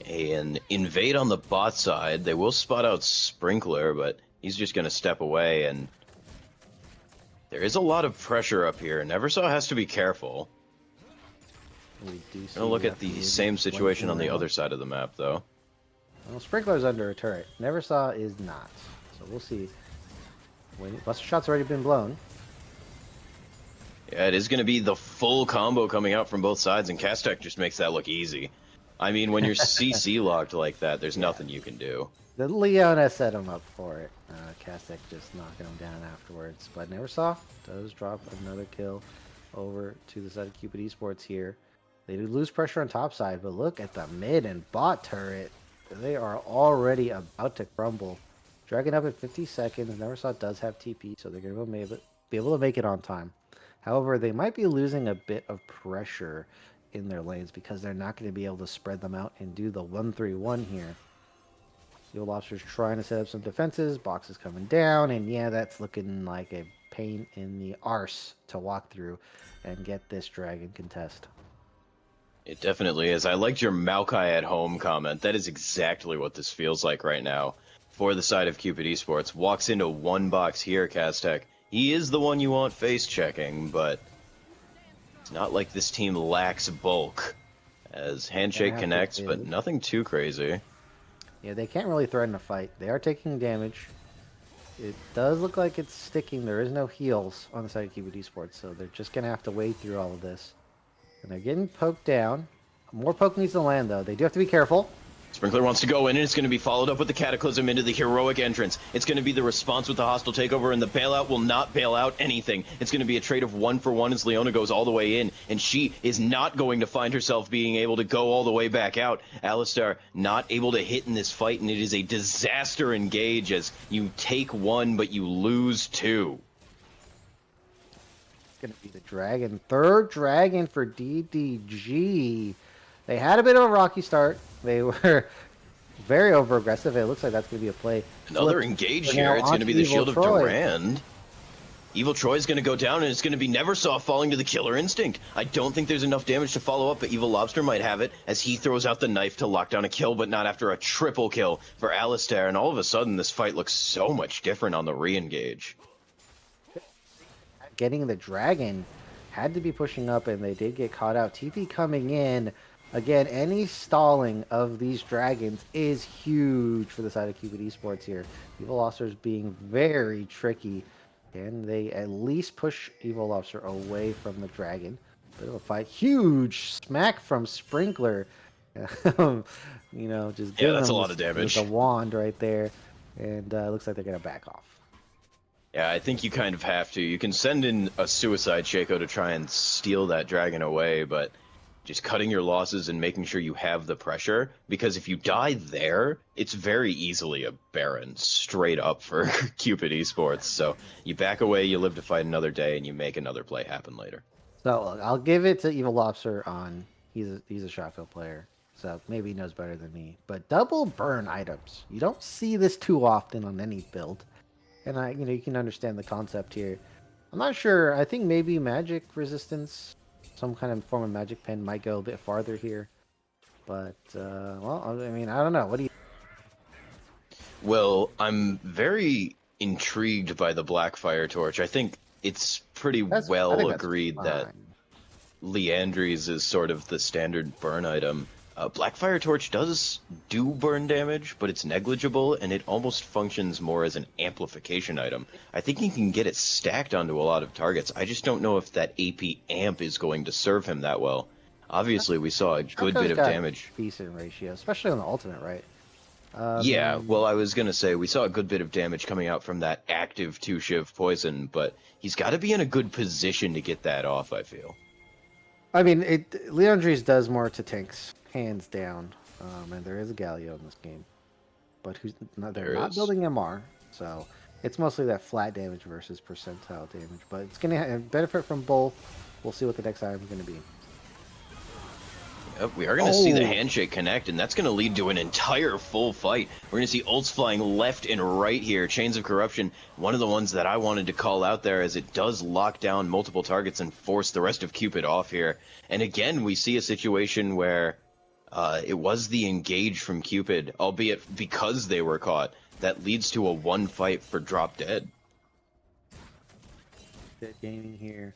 Speaker 2: an invade on the bot side. They will spot out Sprinkler, but he's just going to step away, and There is a lot of pressure up here. Neversaw has to be careful.
Speaker 3: We do see
Speaker 2: Gonna look at
Speaker 3: FD
Speaker 2: the same situation on the
Speaker 3: around.
Speaker 2: other side of the map, though.
Speaker 3: Well, Sprinkler's under a turret. Neversaw is not. So we'll see. Buster Shot's already been blown.
Speaker 2: Yeah, it is going to be the full combo coming out from both sides, and Castek just makes that look easy. I mean, when you're CC locked like that, there's nothing you can do.
Speaker 3: The Leona set him up for it. Kasek just knocking him down afterwards. But Neversaw does drop another kill over to the side of Cupid Esports here. They do lose pressure on top side, but look at the mid and bot turret. They are already about to crumble. Dragging up at 50 seconds. Neversaw does have TP, so they're going to be able to make it on time. However, they might be losing a bit of pressure in their lanes because they're not going to be able to spread them out and do the 1-3-1 here. Evil Lobster's trying to set up some defenses. Box is coming down, and yeah, that's looking like a pain in the arse to walk through and get this dragon contest.
Speaker 2: It definitely is. I liked your Maokai at home comment. That is exactly what this feels like right now. For the side of Cupid Esports, walks into one box here, Castek. He is the one you want face checking, but it's not like this team lacks bulk. As handshake connects, but nothing too crazy.
Speaker 3: Yeah, they can't really threaten a fight. They are taking damage. It does look like it's sticking. There is no heals on the side of Cupid Esports, so they're just going to have to wade through all of this. And they're getting poked down. More poke needs to land, though. They do have to be careful.
Speaker 2: Sprinkler wants to go in, and it's going to be followed up with the Cataclysm into the heroic entrance. It's going to be the response with the hostile takeover, and the bailout will not bail out anything. It's going to be a trade of 1-for-1 as Leona goes all the way in, and she is not going to find herself being able to go all the way back out. Alistar not able to hit in this fight, and it is a disaster engage as you take one, but you lose two.
Speaker 3: It's going to be the dragon. Third dragon for DDG. They had a bit of a rocky start. They were very over-aggressive. It looks like that's going to be a play.
Speaker 2: Another engage here. It's going to be the Shield of Durand. Evil Troy's going to go down, and it's going to be Neversaw falling to the Killer Instinct. I don't think there's enough damage to follow up, but Evil Lobster might have it as he throws out the knife to lock down a kill, but not after a triple kill for Alistair. And all of a sudden, this fight looks so much different on the re-engage.
Speaker 3: Getting the dragon had to be pushing up, and they did get caught out. TP coming in. Again, any stalling of these dragons is huge for the side of Cupid Esports here. Evil Lobster's being very tricky. Can they at least push Evil Lobster away from the dragon? Bit of a fight. Huge smack from Sprinkler. You know, just
Speaker 2: yeah, that's a lot of damage.
Speaker 3: With the wand right there. And it looks like they're going to back off.
Speaker 2: Yeah, I think you kind of have to. You can send in a Suicide Shaco to try and steal that dragon away, but just cutting your losses and making sure you have the pressure, because if you die there, it's very easily a Baron straight up for Cupid Esports. So you back away, you live to fight another day, and you make another play happen later.
Speaker 3: So I'll give it to Evil Lobster on he's a shotgun player, so maybe he knows better than me. But double burn items, you don't see this too often on any build, and you can understand the concept here. I'm not sure. I think maybe magic resistance, some kind of form of magic pen might go a bit farther here. But, well, I mean, I don't know. What do you...
Speaker 2: Well, I'm very intrigued by the Black Fire Torch. I think it's pretty well agreed that Leandry's is sort of the standard burn item. Black Fire Torch does do burn damage, but it's negligible, and it almost functions more as an amplification item. I think he can get it stacked onto a lot of targets. I just don't know if that AP amp is going to serve him that well. Obviously, we saw a good bit of damage.
Speaker 3: Decent ratio, especially on the ultimate, right?
Speaker 2: Yeah, well, I was going to say, we saw a good bit of damage coming out from that active 2-shiv poison, but he's got to be in a good position to get that off, I feel.
Speaker 3: I mean, Leandry's does more to tanks, hands down, and there is a Galio in this game, but they're not building MR, so it's mostly that flat damage versus percentile damage, but it's going to benefit from both. We'll see what the next item is going to be.
Speaker 2: Yep, we are going to see the handshake connect, and that's going to lead to an entire full fight. We're going to see ults flying left and right here. Chains of Corruption, one of the ones that I wanted to call out there, as it does lock down multiple targets and force the rest of Cupid off here. And again, we see a situation where it was the engage from Cupid, albeit because they were caught, that leads to a one fight for Drop Dead.
Speaker 3: DropDeadGaming here.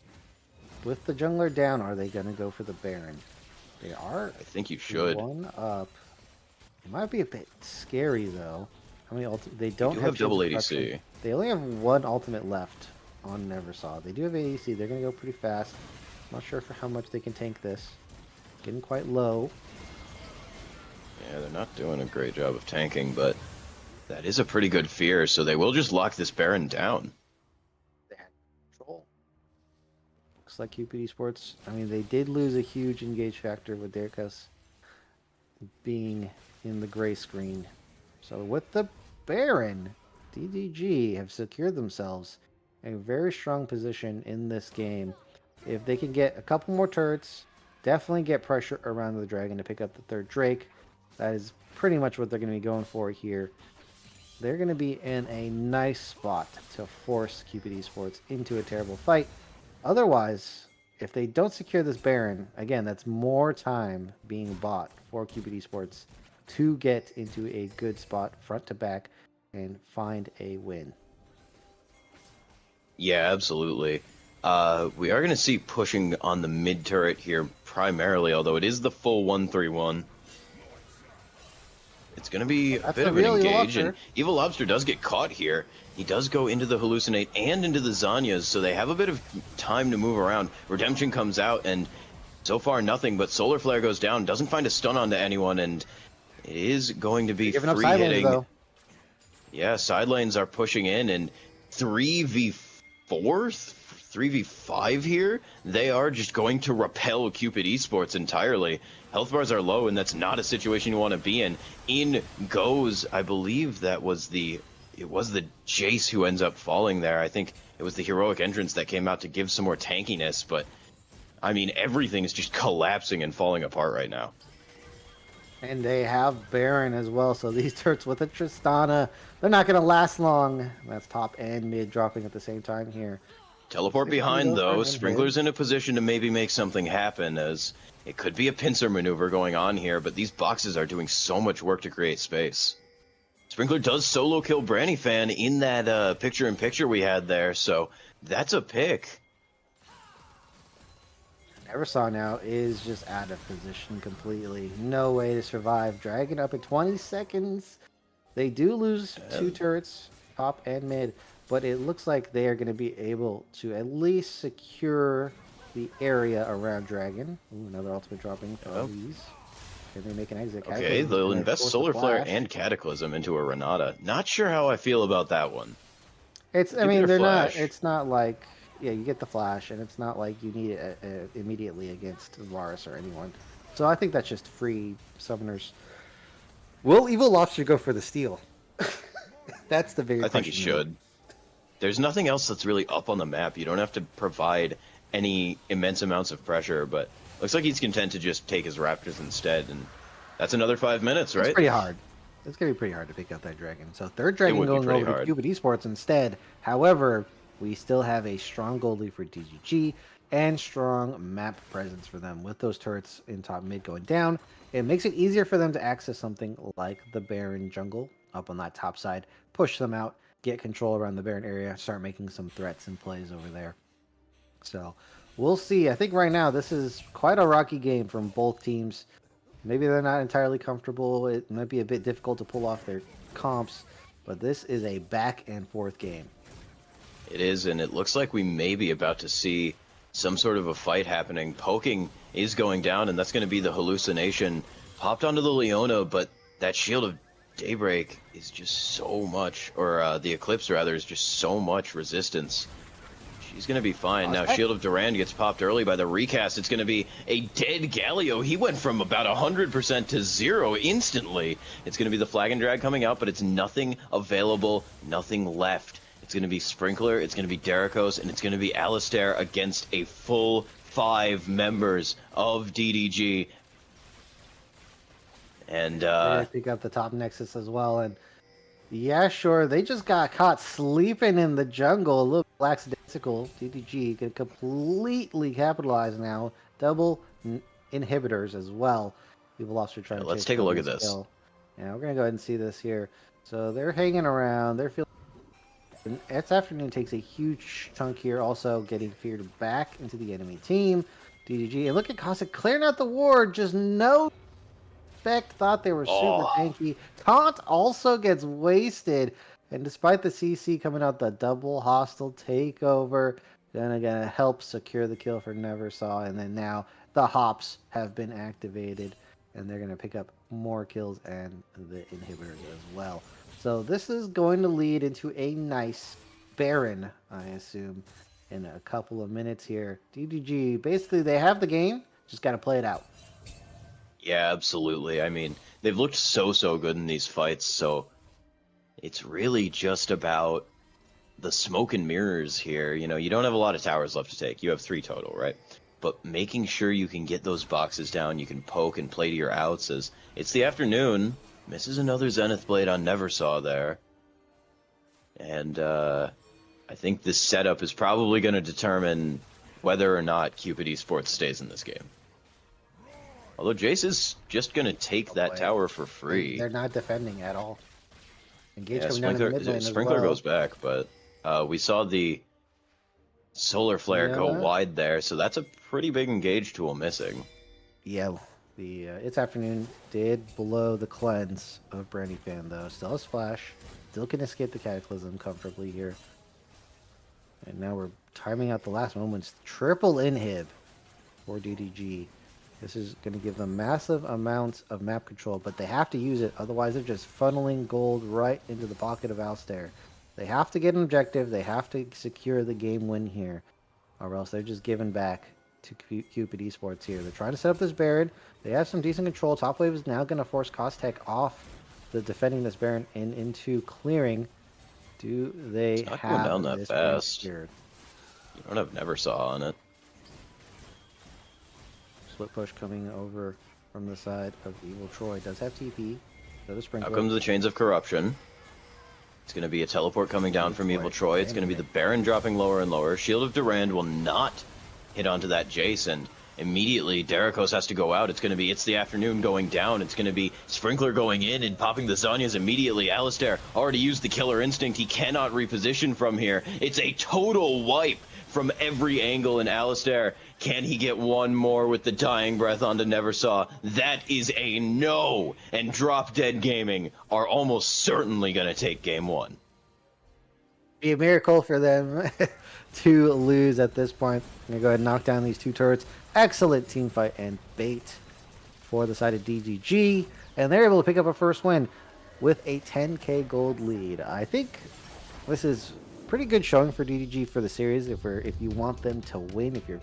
Speaker 3: With the jungler down, are they going to go for the Baron? They are
Speaker 2: I think you should.
Speaker 3: one up. It might be a bit scary though. How many they
Speaker 2: You
Speaker 3: don't
Speaker 2: do
Speaker 3: have
Speaker 2: have double
Speaker 3: shield disruption.
Speaker 2: ADC.
Speaker 3: They only have one ultimate left on Neversaw. They do have ADC. They're going to go pretty fast. Not sure for how much they can tank this. Getting quite low.
Speaker 2: Yeah, they're not doing a great job of tanking, but that is a pretty good fear, so they will just lock this Baron down.
Speaker 3: They had control. Looks like Cupid Esports. I mean, they did lose a huge engage factor with Derkus being in the gray screen. So with the Baron, DDG have secured themselves a very strong position in this game. If they can get a couple more turrets, definitely get pressure around the dragon to pick up the third Drake. That is pretty much what they're going to be going for here. They're going to be in a nice spot to force Cupid Esports into a terrible fight. Otherwise, if they don't secure this Baron, again, that's more time being bought for Cupid Esports to get into a good spot front to back and find a win.
Speaker 2: Yeah, absolutely. We are going to see pushing on the mid turret here primarily, although it is the full 1-3-1. It's going to be a bit of an engage, and Evil Lobster does get caught here. He does go into the Hallucinate and into the Zanyas, so they have a bit of time to move around. Redemption comes out, and so far nothing, but Solar Flare goes down, doesn't find a stun onto anyone, and it is going to be free hitting. Yeah, side lanes are pushing in, and 3v4, 3v5 here, they are just going to repel Cupid Esports entirely. Health bars are low, and that's not a situation you want to be in. In goes, I believe it was the Jace who ends up falling there. I think it was the heroic entrance that came out to give some more tankiness, but I mean, everything is just collapsing and falling apart right now.
Speaker 3: And they have Baron as well, so these turrets with a Tristana, they're not going to last long. That's top and mid dropping at the same time here.
Speaker 2: Teleport behind, though. Sprinkler's in a position to maybe make something happen, as it could be a pincer maneuver going on here, but these boxes are doing so much work to create space. Sprinkler does solo kill Branny Fan in that picture-in-picture we had there, so that's a pick.
Speaker 3: Neversaw now is just out of position completely. No way to survive. Dragon up in 20 seconds. They do lose two turrets, top and mid, but it looks like they are going to be able to at least secure the area around Dragon. Ooh, another ultimate dropping from these. Can they make an exit?
Speaker 2: Okay, they'll invest Solar Flare and Cataclysm into a Renata. Not sure how I feel about that one.
Speaker 3: I mean, they're not. It's not like, yeah, you get the flash, and it's not like you need it immediately against Varus or anyone. So I think that's just free summoners. Will Evil Lobster go for the steal? That's the big question.
Speaker 2: I think he should. There's nothing else that's really up on the map. You don't have to provide any immense amounts of pressure, but looks like he's content to just take his Raptors instead, and that's another 5 minutes, right?
Speaker 3: It's pretty hard. It's going to be pretty hard to pick up that dragon. So third dragon going over to Cupid Esports instead. However, we still have a strong gold lead for DGG and strong map presence for them with those turrets in top mid going down. It makes it easier for them to access something like the Baron jungle up on that top side, push them out, get control around the Baron area, start making some threats and plays over there. So we'll see. I think right now this is quite a rocky game from both teams. Maybe they're not entirely comfortable. It might be a bit difficult to pull off their comps, but this is a back and forth game.
Speaker 2: It is, and it looks like we may be about to see some sort of a fight happening. Poking is going down, and that's going to be the hallucination. Popped onto the Leona, but that Shield of Daybreak is just so much, or the Eclipse rather, is just so much resistance. She's going to be fine. Now Shield of Durand gets popped early by the recast. It's going to be a dead Galio. He went from about 100% to 0 instantly. It's going to be the Flag and Drag coming out, but it's nothing available, nothing left. It's going to be Sprinkler, it's going to be Derikos, and it's going to be Alistair against a full 5 members of DDG. And
Speaker 3: pick up the top Nexus as well, and yeah, sure, they just got caught sleeping in the jungle. A little lackadaisical. DDG can completely capitalize now. Double inhibitors as well. Evil Lobster trying to
Speaker 2: let's take a look at this.
Speaker 3: Yeah, we're gonna go ahead and see this here. So they're hanging around. They're feeling It's Afternoon takes a huge chunk here, also getting feared back into the enemy team. DDG, and look at Cossack clearing out the ward, just no effect, thought they were super
Speaker 2: Oh,
Speaker 3: tanky. Taunt also gets wasted, and despite the CC coming out, the double hostile takeover, then again, help secure the kill for Neversaw, and then now the hops have been activated, and they're going to pick up more kills and the inhibitors as well. So this is going to lead into a nice Baron, I assume, in a couple of minutes here. DDG, basically, they have the game, just got to play it out.
Speaker 2: yeah, absolutely. I mean, they've looked so good in these fights, so it's really just about the smoke and mirrors here. You know, you don't have a lot of towers left to take. You have 3 total, right? But making sure you can get those boxes down, you can poke and play to your outs as it's the Afternoon. Misses another Zenith Blade on Neversaw there. And I think this setup is probably going to determine whether or not Cupid Esports stays in this game. Although Jace is just going to take that tower for free.
Speaker 3: They're not defending at all. Engage
Speaker 2: Yeah,
Speaker 3: coming down in the mid lane
Speaker 2: Sprinkler
Speaker 3: as well.
Speaker 2: goes back, but we saw the Solar Flare go wide there, so that's a pretty big engage tool missing.
Speaker 3: Yeah, the It's Afternoon did blow the cleanse of Brandy Fan, though. Still has Flash. Still can escape the Cataclysm comfortably here. And now we're timing out the last moments. Triple inhib for DDG. This is going to give them massive amounts of map control, but they have to use it. Otherwise, they're just funneling gold right into the pocket of Alistair. They have to get an objective. They have to secure the game win here, or else they're just giving back to Cupid Esports here. They're trying to set up this Baron. They have some decent control. Top wave is now going to force Cossack off the defending this Baron and into clearing. Do they
Speaker 2: not
Speaker 3: have
Speaker 2: going down that fast.
Speaker 3: Secured?
Speaker 2: You don't have Neversaw on it.
Speaker 3: Split push coming over from the side of Evil Troy. Does have TP. So does Sprinkler.
Speaker 2: Out comes the Chains of Corruption. It's going to be a teleport coming down from Evil Troy. It's going to be the Baron dropping lower and lower. Shield of Durand will not hit onto that Jace, and immediately Derikos has to go out. It's going to be It's the Afternoon going down. It's going to be Sprinkler going in and popping the Zanyas immediately. Alistair already used the Killer Instinct. He cannot reposition from here. It's a total wipe from every angle, and Alistair, can he get one more with the Dying Breath onto Neversaw? That is a no, and DropDeadGaming are almost certainly going to take game 1.
Speaker 3: Be a miracle for them to lose at this point. I'm going to go ahead and knock down these 2 turrets. Excellent team fight and bait for the side of DGG, and they're able to pick up a first win with a 10k gold lead. I think this is pretty good showing for DDG for the series if you want them to win, if you're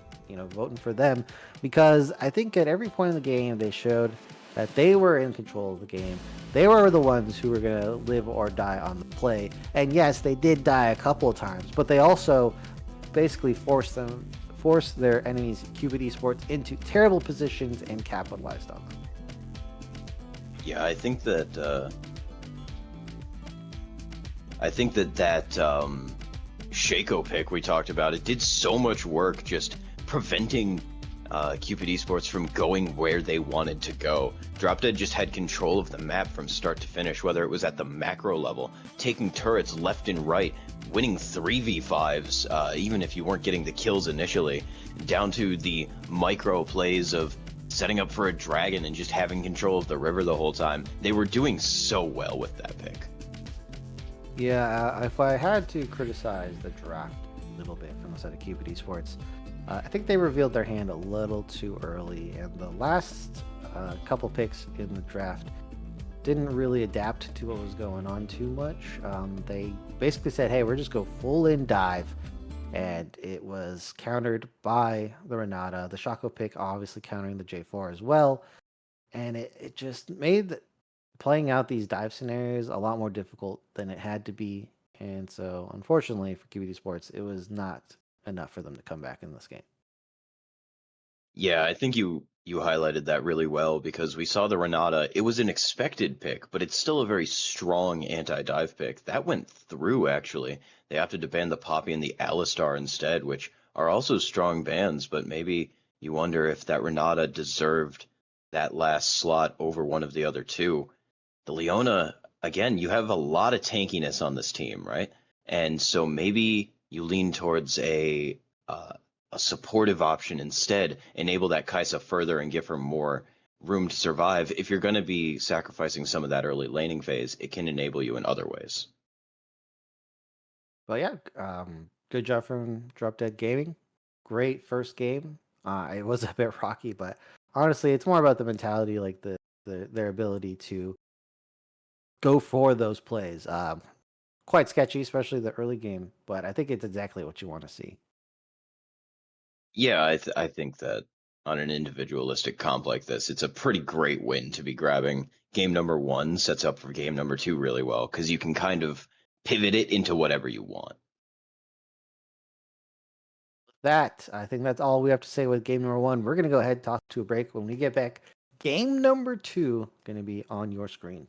Speaker 3: voting for them, because I think at every point in the game they showed that they were in control of the game. They were the ones who were going to live or die on the play. And yes, they did die a couple of times, but they also basically forced their enemies, Cupid Esports, into terrible positions and capitalized on them.
Speaker 2: Yeah, I think that Shaco pick we talked about, it did so much work just preventing Cupid Esports from going where they wanted to go. DropDead just had control of the map from start to finish, whether it was at the macro level, taking turrets left and right, winning 3v5s, even if you weren't getting the kills initially, down to the micro plays of setting up for a dragon and just having control of the river the whole time. They were doing so well with that pick.
Speaker 3: Yeah, if I had to criticize the draft a little bit from the side of Cupid Esports, I think they revealed their hand a little too early, and the last couple picks in the draft didn't really adapt to what was going on too much. They basically said, hey, we're just go full in dive, and it was countered by the Renata, the Shaco pick obviously countering the J4 as well, and it just made playing out these dive scenarios a lot more difficult than it had to be. And so, unfortunately for QBD Sports, it was not enough for them to come back in this game.
Speaker 2: Yeah, I think you highlighted that really well, because we saw the Renata. It was an expected pick, but it's still a very strong anti-dive pick. That went through, actually. They opted to ban the Poppy and the Alistar instead, which are also strong bans, but maybe you wonder if that Renata deserved that last slot over one of the other two. The Leona, again, you have a lot of tankiness on this team, right? And so maybe you lean towards a supportive option instead, enable that Kai'Sa further and give her more room to survive. If you're going to be sacrificing some of that early laning phase, it can enable you in other ways.
Speaker 3: But yeah, good job from Drop Dead Gaming. Great first game. It was a bit rocky, but honestly, it's more about the mentality, like their ability to go for those plays. Quite sketchy, especially the early game, but I think it's exactly what you want to see.
Speaker 2: Yeah, I think that on an individualistic comp like this, it's a pretty great win to be grabbing. Game number 1 sets up for game number 2 really well because you can kind of pivot it into whatever you want.
Speaker 3: That I think that's all we have to say with game number 1. We're gonna go ahead and toss to a break. When we get back, game number 2 gonna be on your screen.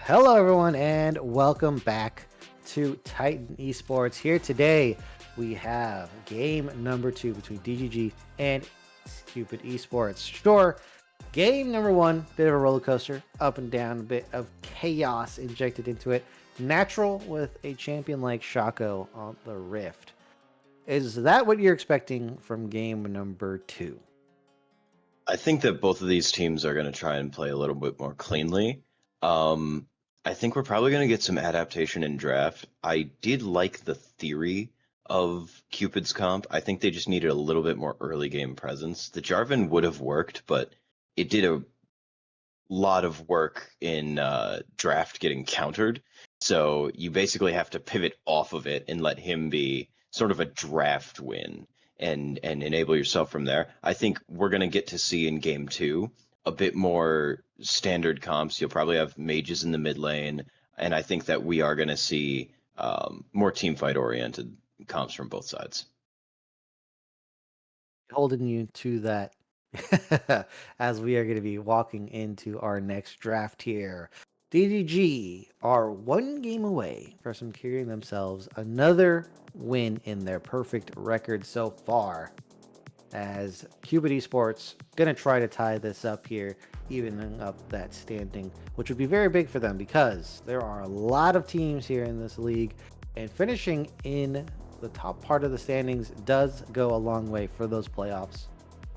Speaker 3: Hello, everyone, and welcome back to Titan Esports. Here today, we have game number 2 between DGG and Cupid Esports. Sure, game number 1, bit of a roller coaster, up and down, a bit of chaos injected into it. Natural with a champion like Shaco on the Rift. Is that what you're expecting from game number 2?
Speaker 2: I think that both of these teams are going to try and play a little bit more cleanly. I think we're probably going to get some adaptation in draft. I did like the theory of Cupid's comp. I think they just needed a little bit more early game presence. The Jarvan would have worked, but it did a lot of work in draft getting countered. So you basically have to pivot off of it and let him be sort of a draft win and enable yourself from there. I think we're going to get to see in game 2 a bit more standard comps. You'll probably have mages in the mid lane, and I think that we are going to see more team fight oriented comps from both sides.
Speaker 3: Holding you to that as we are going to be walking into our next draft here. DDG are one game away from securing themselves another win in their perfect record so far, as Cupid Esports going to try to tie this up here, evening up that standing, which would be very big for them because there are a lot of teams here in this league, and finishing in the top part of the standings does go a long way for those playoffs.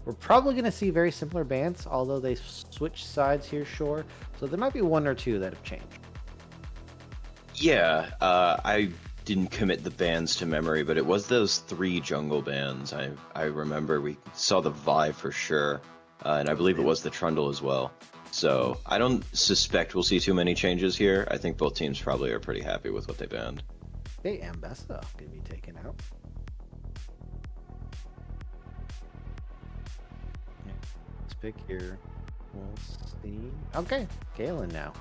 Speaker 3: We're probably going to see very similar bans, although they switch sides here, sure. So there might be one or two that have changed.
Speaker 2: Yeah, I didn't commit the bans to memory, but it was those 3 jungle bans. I remember we saw the Vi for sure, and I believe it was the Trundle as well. So I don't suspect we'll see too many changes here. I think both teams probably are pretty happy with what they banned.
Speaker 3: Hey, Ambessa can be taken out. Let's pick here. We'll see. Okay, Galen now.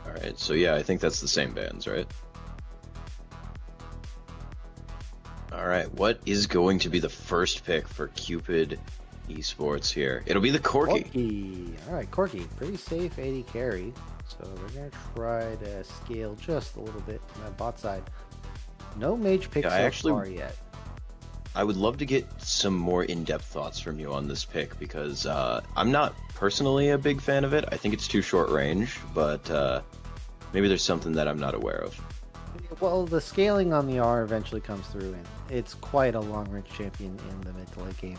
Speaker 2: All right, so yeah, I think that's the same bans, right? All right, what is going to be the first pick for Cupid Esports here? It'll be the Corki.
Speaker 3: All right, Corki, pretty safe 80 carry. So we're going to try to scale just a little bit on that bot side. No mage pick so far yet.
Speaker 2: I would love to get some more in-depth thoughts from you on this pick because I'm not personally a big fan of it. I think it's too short range, but maybe there's something that I'm not aware of.
Speaker 3: Well, the scaling on the R eventually comes through, and it's quite a long-range champion in the mid to late game.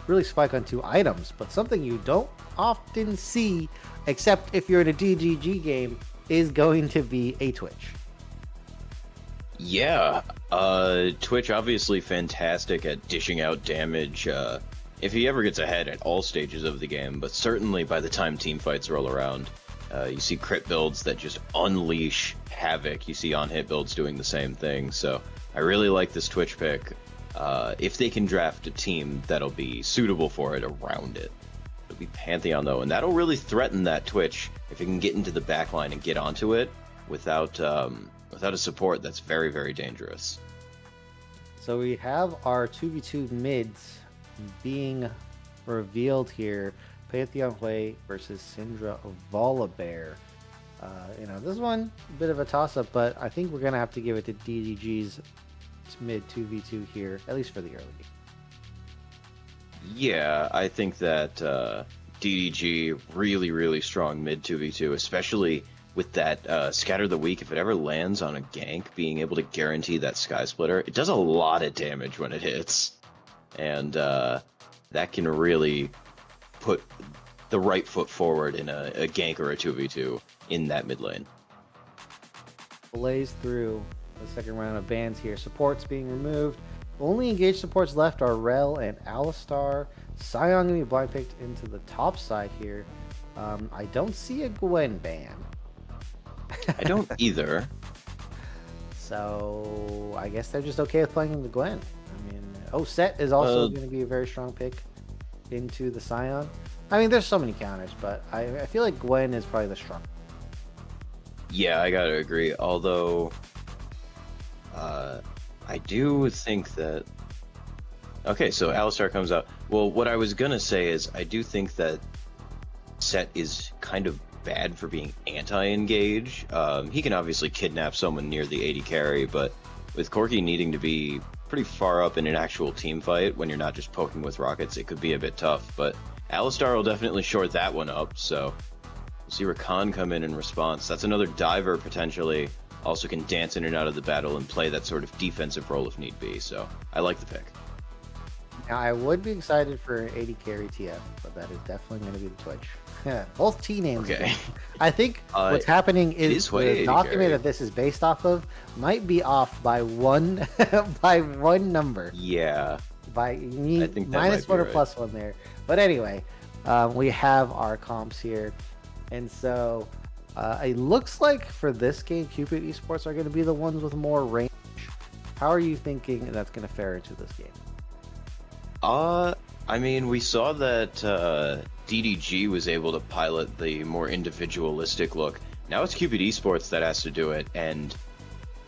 Speaker 3: Really spike on 2 items, but something you don't often see, except if you're in a DGG game, is going to be a Twitch.
Speaker 2: Yeah, Twitch obviously fantastic at dishing out damage if he ever gets ahead at all stages of the game, but certainly by the time team fights roll around, you see crit builds that just unleash havoc. You see on-hit builds doing the same thing, so I really like this Twitch pick. If they can draft a team that'll be suitable for it around it. It'll be Pantheon though, and that'll really threaten that Twitch if it can get into the backline and get onto it without a support. That's very, very dangerous.
Speaker 3: So we have our 2v2 mids being revealed here. Pantheon Hui versus Syndra Volibear. This one, a bit of a toss-up, but I think we're going to have to give it to DDG's mid 2v2 here, at least for the early game.
Speaker 2: Yeah, I think that DDG really, really strong mid 2v2, especially with that Scatter the Weak. If it ever lands on a gank, being able to guarantee that Sky Splitter, it does a lot of damage when it hits. And that can really put the right foot forward in a gank or a 2v2 in that mid lane.
Speaker 3: Blaze through the second round of bans here. Supports being removed. Only engaged supports left are Rel and Alistar. Sion going to be blind picked into the top side here. I don't see a Gwen ban.
Speaker 2: I don't either.
Speaker 3: So I guess they're just okay with playing the Gwen. I mean, Set is also going to be a very strong pick into the Sion. I mean, there's so many counters, but I feel like Gwen is probably the strongest.
Speaker 2: Yeah, I gotta agree. Although, I do think that... Okay, so Alistar comes out. Well, what I was gonna say is I do think that Set is kind of bad for being anti-engage. He can obviously kidnap someone near the AD carry, but with Corki needing to be pretty far up in an actual team fight when you're not just poking with rockets, it could be a bit tough. But Alistar will definitely short that one up, so we'll see Rakan come in response. That's another diver potentially. Also can dance in and out of the battle and play that sort of defensive role if need be, so I like the pick.
Speaker 3: Now, I would be excited for an 80 carry TF, but that is definitely going to be the Twitch. Both T names.
Speaker 2: Okay.
Speaker 3: Again. I think what's happening is the document that this is based off of might be off by one by one number.
Speaker 2: Yeah.
Speaker 3: I think minus one or
Speaker 2: right.
Speaker 3: plus one there. But anyway, we have our comps here, and so it looks like for this game, Cupid Esports are going to be the ones with more range. How are you thinking that's going to fare into this game?
Speaker 2: I mean, we saw that DDG was able to pilot the more individualistic look. Now it's Cupid Esports that has to do it, and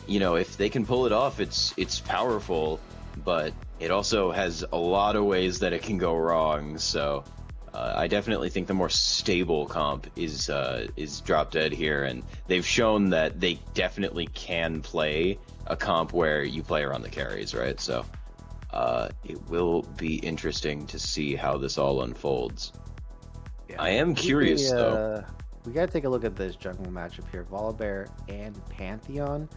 Speaker 2: you know, if they can pull it off, it's powerful, but it also has a lot of ways that it can go wrong. So I definitely think the more stable comp is DropDead here, and they've shown that they definitely can play a comp where you play around the carries, right? So it will be interesting to see how this all unfolds. Yeah, I am curious though.
Speaker 3: We gotta take a look at this jungle matchup here: Volibear and Pantheon.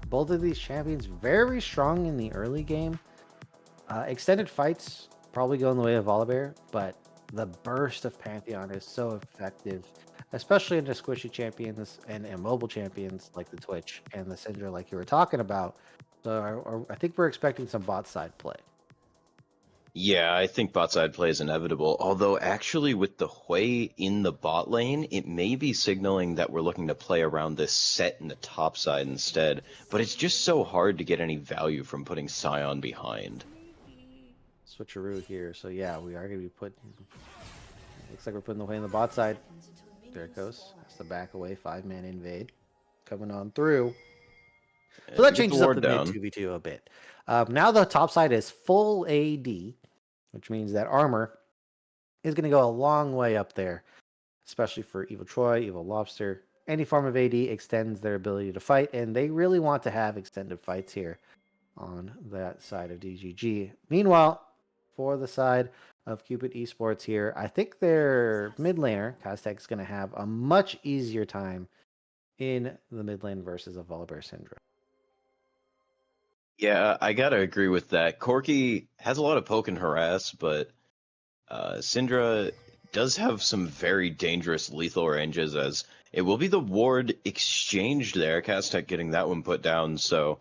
Speaker 3: Both of these champions very strong in the early game. Extended fights probably go in the way of Volibear, but the burst of Pantheon is so effective, especially into squishy champions and mobile champions like the Twitch and the Syndra, like you were talking about. So I think we're expecting some bot side play.
Speaker 2: Yeah, I think bot side play is inevitable. Although actually with the Hui in the bot lane, it may be signaling that we're looking to play around this set in the top side instead. But it's just so hard to get any value from putting Sion behind.
Speaker 3: Switcheroo here. So yeah, we are going to be putting... Looks like we're putting the Hui in the bot side. There it goes. That's the back away 5-man invade coming on through. So that changes up the mid 2v2 a bit. Now the top side is full AD, which means that armor is going to go a long way up there, especially for Evil Troy, Evil Lobster. Any form of AD extends their ability to fight, and they really want to have extended fights here on that side of DGG. Meanwhile, for the side of Cupid Esports here, I think their mid laner, Kaztek, is going to have a much easier time in the mid lane versus a Volibear Syndra.
Speaker 2: Yeah, I gotta agree with that. Corki has a lot of poke and harass, but Syndra does have some very dangerous lethal ranges, as it will be the ward exchanged there. Kaztek getting that one put down, so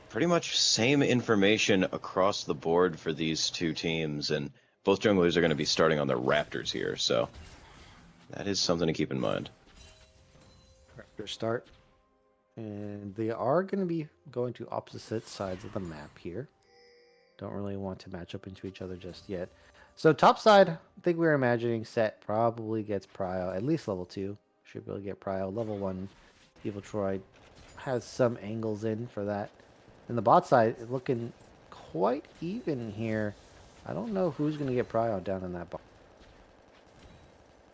Speaker 2: pretty much same information across the board for these two teams, and both junglers are going to be starting on their Raptors here, so that is something to keep in mind.
Speaker 3: Raptor start. And they are going to be going to opposite sides of the map here. Don't really want to match up into each other just yet. So top side, I think we're imagining Set probably gets Prio, at least level 2. Should be able to get Prio. Level 1, Evil Troy has some angles in for that. And the bot side is looking quite even here. I don't know who's going to get Prio down in that bot.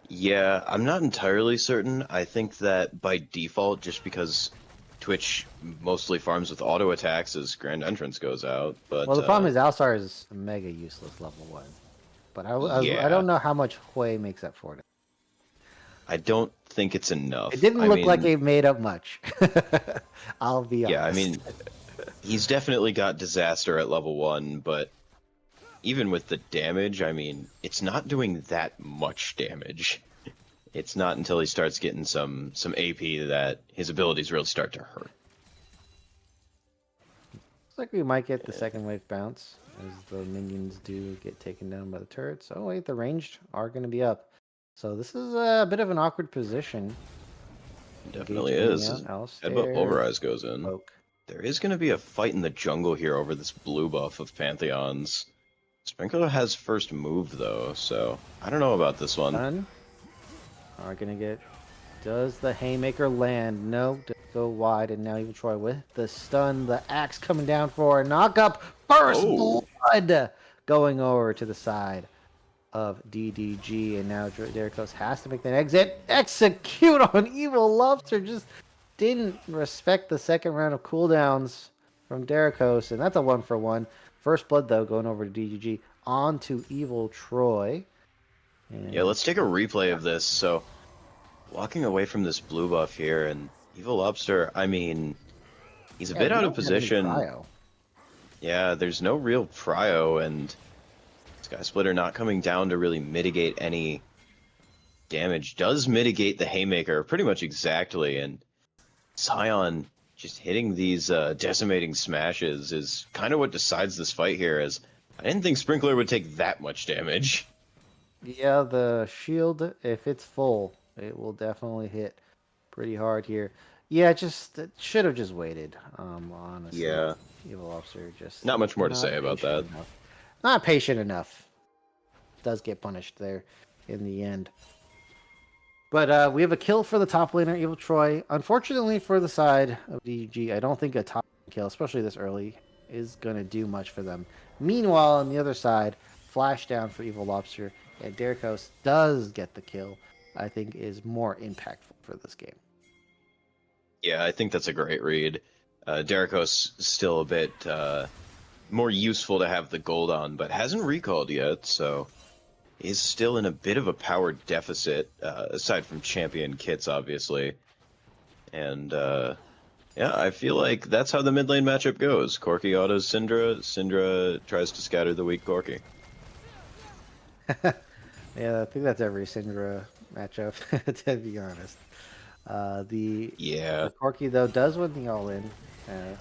Speaker 2: Yeah, I'm not entirely certain. I think that by default, just because Twitch mostly farms with auto attacks as Grand Entrance goes out, but
Speaker 3: well, the problem is Alistar is mega useless level 1. But I don't know how much Hui makes up for it.
Speaker 2: I don't think it's enough.
Speaker 3: It didn't look like it made up much. I'll be honest.
Speaker 2: Yeah, I mean, he's definitely got Disaster at level 1, but even with the damage, I mean, it's not doing that much damage. It's not until he starts getting some AP that his abilities really start to hurt.
Speaker 3: Looks like we might get the second wave bounce as the minions do get taken down by the turrets. Oh wait, the ranged are going to be up. So this is a bit of an awkward position.
Speaker 2: It definitely is. Headbutt Pulverize goes in.
Speaker 3: Poke.
Speaker 2: There is going to be a fight in the jungle here over this blue buff of Pantheons. Sprinkler has first move though, so I don't know about this one.
Speaker 3: Done. Are going to get... Does the Haymaker land? No. Does go wide, and now Evil Troy with the stun. The axe coming down for a knock up. First blood going over to the side of DDG, and now Derrickos has to make that exit. Execute on Evil Lobster. Just didn't respect the second round of cooldowns from Derrickos, and that's a 1-for-1. First blood, though, going over to DDG. On to Evil Troy. And
Speaker 2: Yeah, let's take a replay of this. So, walking away from this blue buff here, and Evil Lobster, I mean, he's a bit out of position. Yeah, there's no real prio, and Sky Splitter not coming down to really mitigate any damage. Does mitigate the Haymaker pretty much exactly, and Scion just hitting these decimating smashes is kind of what decides this fight here, as I didn't think Sprinkler would take that much damage.
Speaker 3: Yeah, the shield, if it's full, it will definitely hit pretty hard here. Yeah, just should have just waited, honestly.
Speaker 2: Yeah.
Speaker 3: Evil Officer just...
Speaker 2: Not much more to say about that.
Speaker 3: Enough. Not patient enough. Does get punished there in the end. But we have a kill for the top laner, Evil Troy. Unfortunately for the side of DG, I don't think a top kill, especially this early, is going to do much for them. Meanwhile, on the other side, flash down for Evil Lobster, and Derrickos does get the kill, I think is more impactful for this game.
Speaker 2: Yeah, I think that's a great read. Derrickos still a bit more useful to have the gold on, but hasn't recalled yet, so he's still in a bit of a power deficit, aside from champion kits, obviously. And yeah, I feel like that's how the mid lane matchup goes. Corki autos Syndra, Syndra tries to scatter the weak Corki.
Speaker 3: Yeah, I think that's every Syndra matchup, to be honest. The Corki, though, does win the all-in,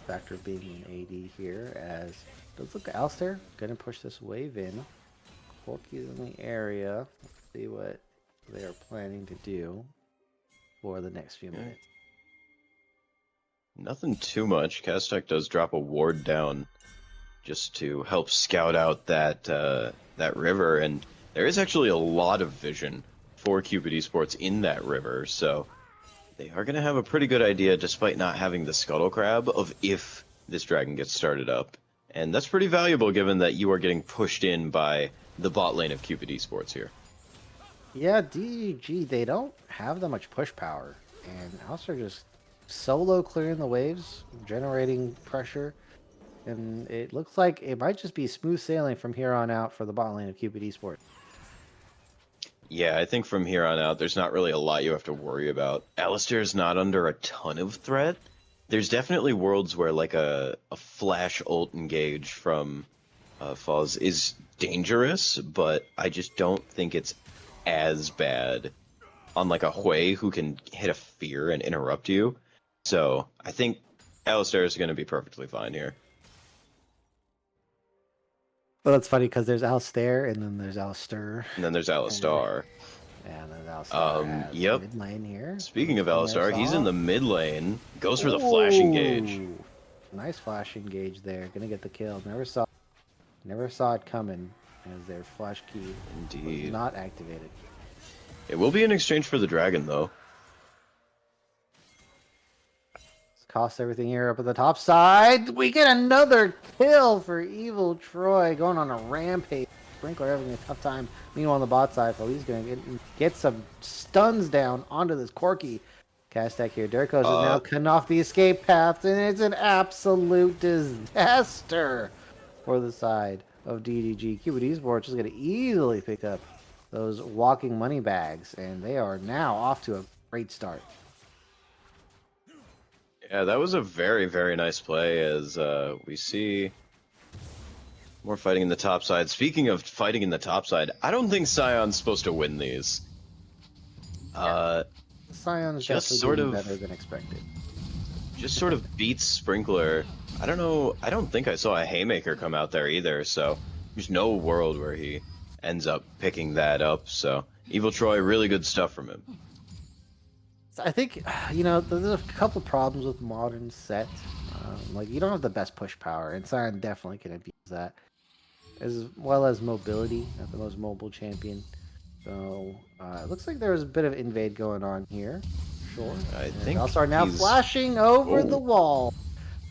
Speaker 3: factor being an AD here, as does look Alistair going to push this wave in. Corki's in the area. Let's see what they are planning to do for the next few minutes.
Speaker 2: Nothing too much. Kaztek does drop a ward down just to help scout out that that river, and there is actually a lot of vision for Cupid Esports in that river, so they are going to have a pretty good idea, despite not having the Scuttle Crab, of if this dragon gets started up. And that's pretty valuable, given that you are getting pushed in by the bot lane of Cupid Esports here.
Speaker 3: Yeah, DG, they don't have that much push power, and Alistair just solo clearing the waves, generating pressure, and it looks like it might just be smooth sailing from here on out for the bot lane of Cupid Esports.
Speaker 2: Yeah, I think from here on out, there's not really a lot you have to worry about. Alistair's not under a ton of threat. There's definitely worlds where like a flash ult engage from Fawz is dangerous, but I just don't think it's as bad on like a Hui who can hit a fear and interrupt you. So I think Alistair is going to be perfectly fine here.
Speaker 3: Well, that's funny because there's Alistair and then there's Alistair.
Speaker 2: And then there's Alistar.
Speaker 3: And then Alistair
Speaker 2: yep.
Speaker 3: mid lane here.
Speaker 2: Speaking of Alistar, he's in the mid lane. Goes for the flash engage.
Speaker 3: Nice flash engage there. Gonna get the kill. Never saw it coming as their flash key was not activated.
Speaker 2: It will be an exchange for the dragon, though.
Speaker 3: Cost everything here up at the top side. We get another kill for Evil Troy going on a rampage. Sprinkler having a tough time. Meanwhile, on the bot side, he's going to get some stuns down onto this Corki. Kaztek here. Derrickos is now cutting off the escape paths, and it's an absolute disaster for the side of DDG. Cupid Esports is going to easily pick up those walking money bags, and they are now off to a great start.
Speaker 2: Yeah, that was a very, very nice play as we see more fighting in the top side. Speaking of fighting in the top side, I don't think Sion's supposed to win these.
Speaker 3: Sion's
Speaker 2: just
Speaker 3: definitely
Speaker 2: sort
Speaker 3: doing
Speaker 2: of
Speaker 3: better than expected.
Speaker 2: Just sort of beats Sprinkler. I don't know. I don't think I saw a Haymaker come out there either, so there's no world where he ends up picking that up. So Evil Troy, really good stuff from him.
Speaker 3: I think, you know, there's a couple problems with modern set. Like, you don't have the best push power, and Sion definitely can abuse that. As well as mobility, not the most mobile champion. So, it looks like there's a bit of invade going on here. Sure.
Speaker 2: I think
Speaker 3: All-Star now flashing over the wall.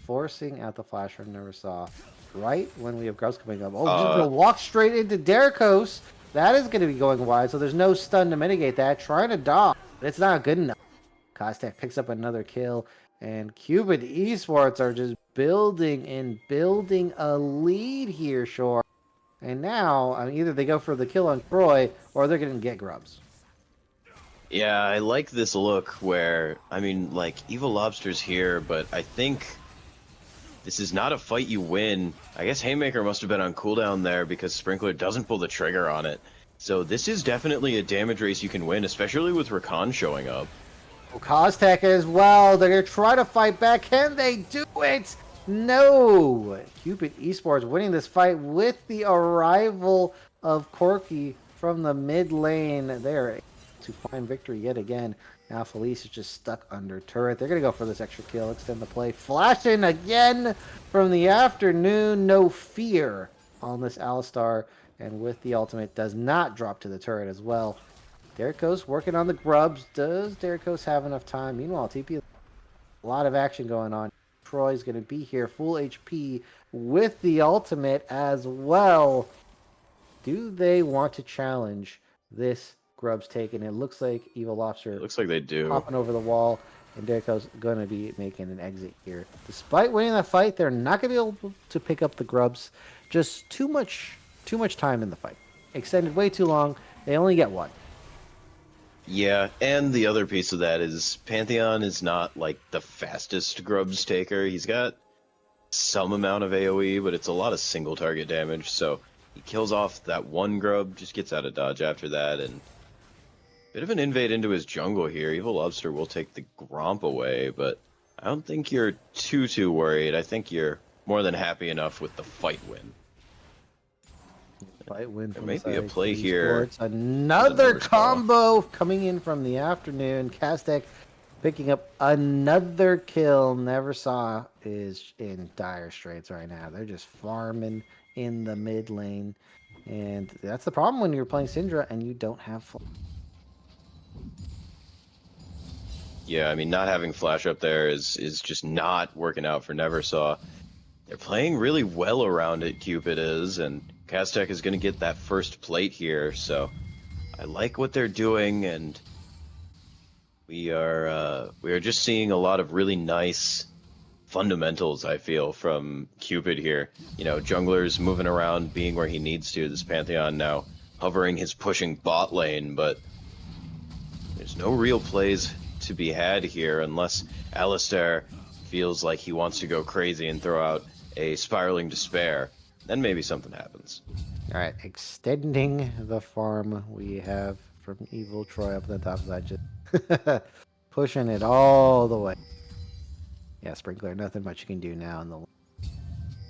Speaker 3: Forcing out the flash from Never Saw. Right when we have Grubs coming up. Oh, just going to walk straight into Derrickos. That is going to be going wide, so there's no stun to mitigate that. Trying to dodge, but it's not good enough. Kostek picks up another kill, and Cupid Esports are just building and building a lead here, Shore. And now, I mean, either they go for the kill on Troy, or they're going to get grubs.
Speaker 2: Yeah, I like this look where, I mean, like, Evil Lobster's here, but I think this is not a fight you win. I guess Haymaker must have been on cooldown there because Sprinkler doesn't pull the trigger on it. So this is definitely a damage race you can win, especially with Rakan showing up.
Speaker 3: Kostek as well. They're going to try to fight back. Can they do it? No. Cupid Esports winning this fight with the arrival of Corky from the mid lane. They're able to find victory yet again. Now Felice is just stuck under turret. They're going to go for this extra kill, extend the play. Flash in again from the afternoon. No fear on this Alistar. And with the ultimate, does not drop to the turret as well. Derrickos working on the grubs. Does Derrickos have enough time? Meanwhile, TP, a lot of action going on. Troy's going to be here, full HP with the ultimate as well. Do they want to challenge this grubs taken? It looks like Evil Lobster.
Speaker 2: It looks like they do.
Speaker 3: Hopping over the wall, and Derrickos going to be making an exit here. Despite winning the fight, they're not going to be able to pick up the grubs. Just too much time in the fight. Extended way too long. They only get one.
Speaker 2: Yeah, and the other piece of that is Pantheon is not like the fastest grubs taker. He's got some amount of AoE, but it's a lot of single target damage, so he kills off that one grub, just gets out of dodge after that, and bit of an invade into his jungle here. Evil Lobster will take the Gromp away, but I don't think you're too worried. I think you're more than happy enough with the fight win.
Speaker 3: Fight win
Speaker 2: There
Speaker 3: from
Speaker 2: may be a
Speaker 3: side
Speaker 2: play
Speaker 3: Esports.
Speaker 2: here.
Speaker 3: Another combo coming in from the afternoon. Kostek picking up another kill. Never saw is in dire straits right now. They're just farming in the mid lane. And that's the problem when you're playing Syndra and you don't have
Speaker 2: Yeah, I mean, not having Flash up there is just not working out for Neversaw. They're playing really well around it, Cupid is, and Kostek is going to get that first plate here, so I like what they're doing, and we are just seeing a lot of really nice fundamentals, I feel, from Cupid here. You know, jungler's moving around, being where he needs to. This Pantheon now hovering his pushing bot lane, but there's no real plays to be had here unless Alistair feels like he wants to go crazy and throw out a Spiraling Despair. Then maybe something happens.
Speaker 3: All right, extending the farm we have from Evil Troy up the top side, just pushing it all the way. Yeah, Sprinkler, nothing much you can do now. In the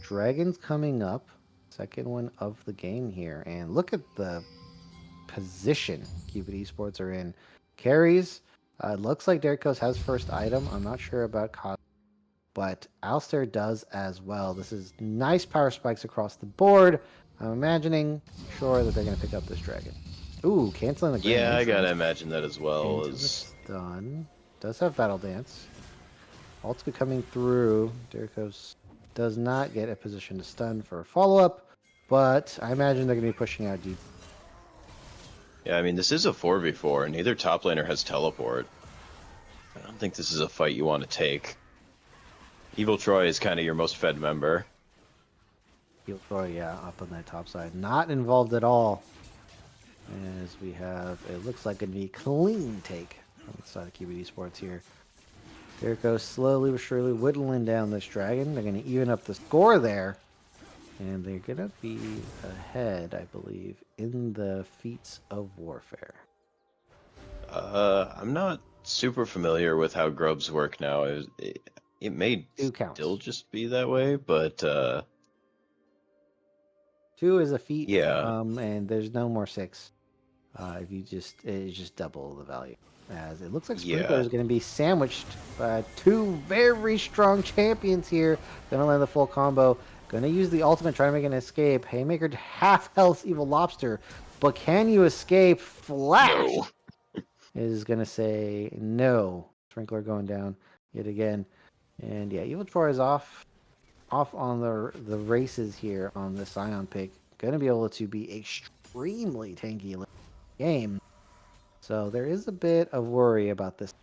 Speaker 3: Dragon's coming up, second one of the game here, and look at the position Cupid Esports are in. Carries, it looks like Derrickos has first item. I'm not sure about cost, but Alistair does as well. This is nice power spikes across the board. I'm imagining, sure, that they're going to pick up this dragon. Ooh, canceling the Grand
Speaker 2: Yeah, I
Speaker 3: Entrance
Speaker 2: gotta imagine that as well.
Speaker 3: into the stun. Does have Battle Dance. Ult's coming through. Derrickos does not get a position to stun for a follow-up, but I imagine they're going to be pushing out deep.
Speaker 2: Yeah, I mean, this is a 4v4, and neither top laner has teleport. I don't think this is a fight you want to take. Evil Troy is kind of your most fed member.
Speaker 3: Evil Troy, yeah, up on that top side. Not involved at all. As we have, it looks like going to be a clean take on the side of Cupid Esports here. Derrickos slowly but surely whittling down this dragon. They're going to even up the score there. And they're going to be ahead, I believe, in the feats of warfare.
Speaker 2: I'm not super familiar with how grubs work now. It may still just be that way, but
Speaker 3: 2 is a feat.
Speaker 2: Yeah.
Speaker 3: And there's no more 6. If you it's just double the value. As it looks like Sprinkler is going to be sandwiched by 2 very strong champions here. Going to land the full combo. Going to use the ultimate, trying to make an escape. Haymaker half health Evil Lobster. But can you escape? Flash
Speaker 2: No.
Speaker 3: is going to say no. Sprinkler going down yet again. And yeah, Evil Troy is off on the races here on the Scion pick. Going to be able to be extremely tanky game. So there is a bit of worry about this.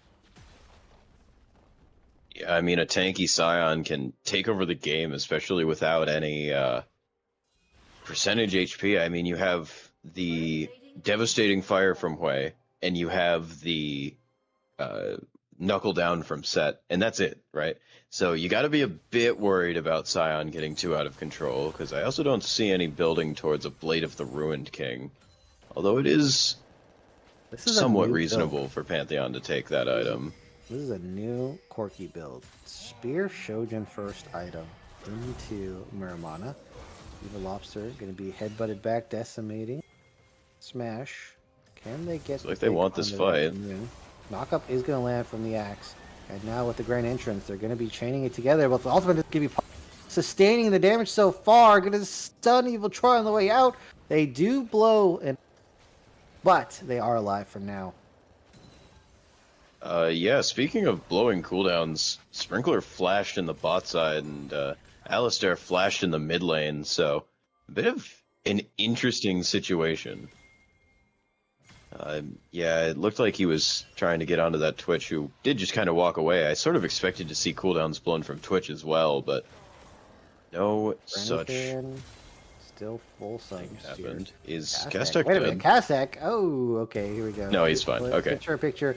Speaker 2: Yeah, I mean, a tanky Scion can take over the game, especially without any percentage HP. I mean, you have the devastating fire from Hui, and you have the uh, knuckle down from Set, and that's it, right? So you got to be a bit worried about Scion getting too out of control, because I also don't see any building towards a Blade of the Ruined King. Although it is
Speaker 3: This is a
Speaker 2: somewhat
Speaker 3: new
Speaker 2: reasonable
Speaker 3: build.
Speaker 2: for Pantheon to take that item.
Speaker 3: This is a new quirky build. Spear Shojin first item into Muramana. Evil Lobster going to be headbutted back, decimating. Smash. Can they get
Speaker 2: Looks like they want this fight.
Speaker 3: Knockup is going to land from the axe. And now with the Grand Entrance, they're going to be chaining it together. But the ultimate is going to be sustaining the damage so far. Going to stun Evil Troy on the way out. They do blow, but they are alive for now.
Speaker 2: Yeah, speaking of blowing cooldowns, Sprinkler flashed in the bot side, and Alistair flashed in the mid lane, so a bit of an interesting situation. Yeah, it looked like he was trying to get onto that Twitch, who did just kind of walk away. I sort of expected to see cooldowns blown from Twitch as well, but no such
Speaker 3: Still full
Speaker 2: thing
Speaker 3: subs
Speaker 2: happened.
Speaker 3: here.
Speaker 2: Is
Speaker 3: Kastek.
Speaker 2: Kastek
Speaker 3: Wait a
Speaker 2: dead?
Speaker 3: minute, Kastek. Oh, okay, here we go.
Speaker 2: No, he's fine. Okay.
Speaker 3: Picture.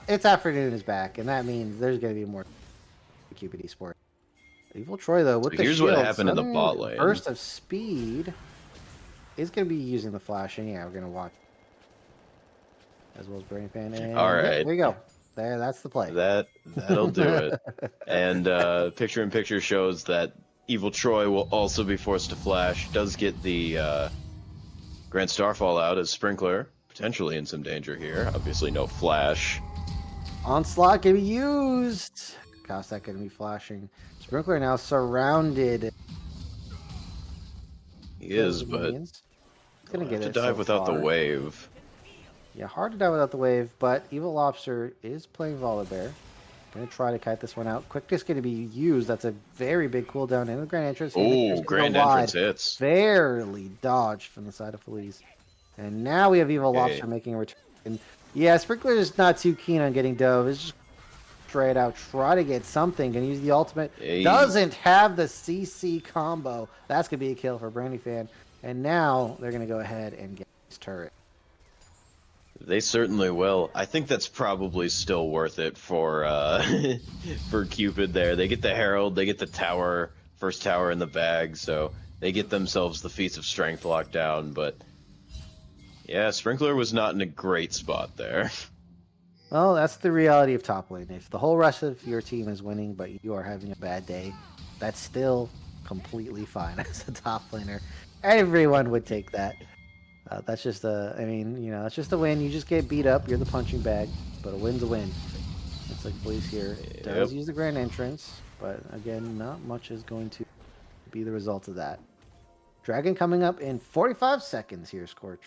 Speaker 3: It's afternoon is back, and that means there's going to be more Cupid Esports. Evil Troy, though, with
Speaker 2: So
Speaker 3: the
Speaker 2: here's
Speaker 3: shield,
Speaker 2: what happened in the bot lane.
Speaker 3: Burst of speed is going to be using the flash, and yeah, we're going to watch as well as Brain Fan. And
Speaker 2: All right.
Speaker 3: yeah, there you go. That's the play.
Speaker 2: That'll do it. And picture in picture shows that Evil Troy will also be forced to flash. Does get the Grand Starfall out as Sprinkler, potentially in some danger here. Obviously no flash.
Speaker 3: Onslaught can be used. Kastek going to be flashing. Sprinkler now surrounded.
Speaker 2: He is, but
Speaker 3: He's gonna get
Speaker 2: to
Speaker 3: it
Speaker 2: dive
Speaker 3: so
Speaker 2: without the
Speaker 3: far.
Speaker 2: wave.
Speaker 3: Yeah, hard to die without the wave, but Evil Lobster is playing Volibear. Gonna try to kite this one out. Quickness gonna be used. That's a very big cooldown in the Grand Entrance.
Speaker 2: Oh, Grand Entrance hits.
Speaker 3: Barely dodged from the side of Felice. And now we have Evil Lobster making a return. And yeah, Sprinkler is not too keen on getting dove. It's just straight out try to get something. Gonna use the ultimate.
Speaker 2: Hey.
Speaker 3: Doesn't have the CC combo. That's gonna be a kill for Brandy Fan. And now they're gonna go ahead and get this turret.
Speaker 2: They certainly will. I think that's probably still worth it for for Cupid there. They get the Herald, they get the tower, first tower in the bag, so they get themselves the feats of strength locked down, but yeah, Sprinkler was not in a great spot there.
Speaker 3: Well, that's the reality of top lane. If the whole rest of your team is winning, but you are having a bad day, that's still completely fine as a top laner. Everyone would take that. That's just that's just a win. You just get beat up. You're the punching bag, but a win's a win. It's like Felice here does use the Grand Entrance, but again, not much is going to be the result of that. Dragon coming up in 45 seconds here, Scorch.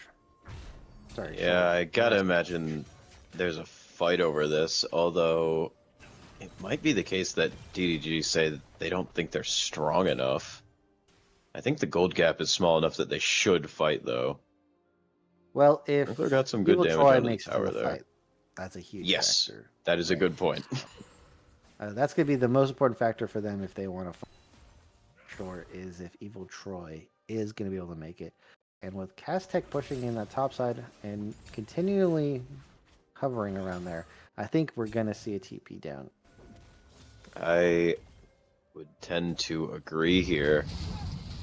Speaker 3: Sorry.
Speaker 2: Yeah, I gotta imagine there's a fight over this, although it might be the case that DDG say that they don't think they're strong enough. I think the gold gap is small enough that they should fight, though.
Speaker 3: Well, if
Speaker 2: Sprinkler got some good damage on the tower there.
Speaker 3: Fight, that's a huge factor.
Speaker 2: That is a good point.
Speaker 3: That's going to be the most important factor for them if they want to fight. Sure, is if Evil Troy is going to be able to make it. And with Kastek pushing in that top side and continually hovering around there, I think we're going to see a TP down.
Speaker 2: I would tend to agree here.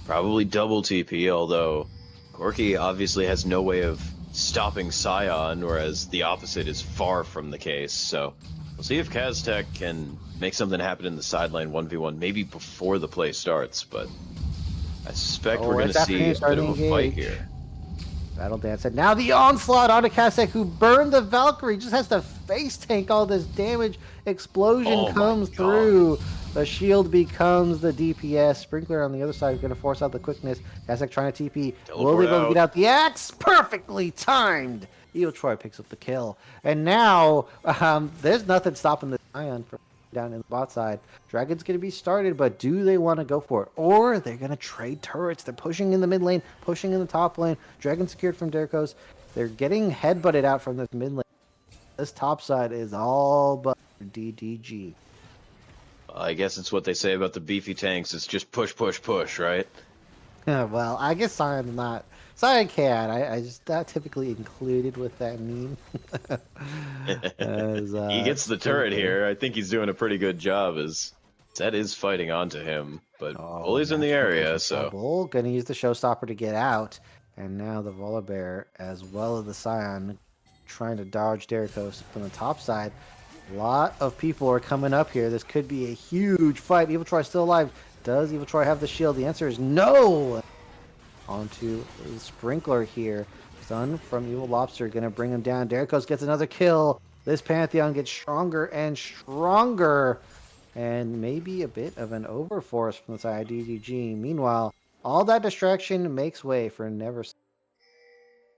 Speaker 2: Probably double TP, although Corki obviously has no way of stopping Scion, whereas the opposite is far from the case. So we'll see if Kastek can make something happen in the side lane 1v1, maybe before the play starts, but I suspect we're going to see a bit of a fight here.
Speaker 3: Battle Dance. And now the onslaught onto Kastek, who burned the Valkyrie. Just has to face tank all this damage. Explosion comes through. The shield becomes the DPS. Sprinkler on the other side is going to force out the quickness. Kastek trying to TP. Will they be able to get out the axe? Perfectly timed. Evil Troy picks up the kill. And now there's nothing stopping the Ion from down in the bot side. Dragon's going to be started, but do they want to go for it? Or they're going to trade turrets. They're pushing in the mid lane, pushing in the top lane. Dragon secured from Derkos. They're getting headbutted out from this mid lane. This top side is all but DDG.
Speaker 2: I guess it's what they say about the beefy tanks. It's just push, push, push, right?
Speaker 3: Well, I guess Sion's not. Sion can. I just not typically included with that meme. As,
Speaker 2: He gets the turret
Speaker 3: Sprinkler.
Speaker 2: here. I think he's doing a pretty good job as Zed is fighting onto him. But
Speaker 3: Oh,
Speaker 2: Bully's in the
Speaker 3: natural
Speaker 2: area,
Speaker 3: vision
Speaker 2: so...
Speaker 3: Bull gonna use the showstopper to get out. And now the Volibear, as well as the Sion, trying to dodge Derkos from the top side. A lot of people are coming up here. This could be a huge fight. Evil Troy still alive. Does Evil Troy have the shield? The answer is no! Onto the Sprinkler here. Stun from Evil Lobster, gonna bring him down. Derkos gets another kill. This Pantheon gets stronger and stronger. And maybe a bit of an overforce from the side of DDG. Meanwhile, all that distraction makes way for Never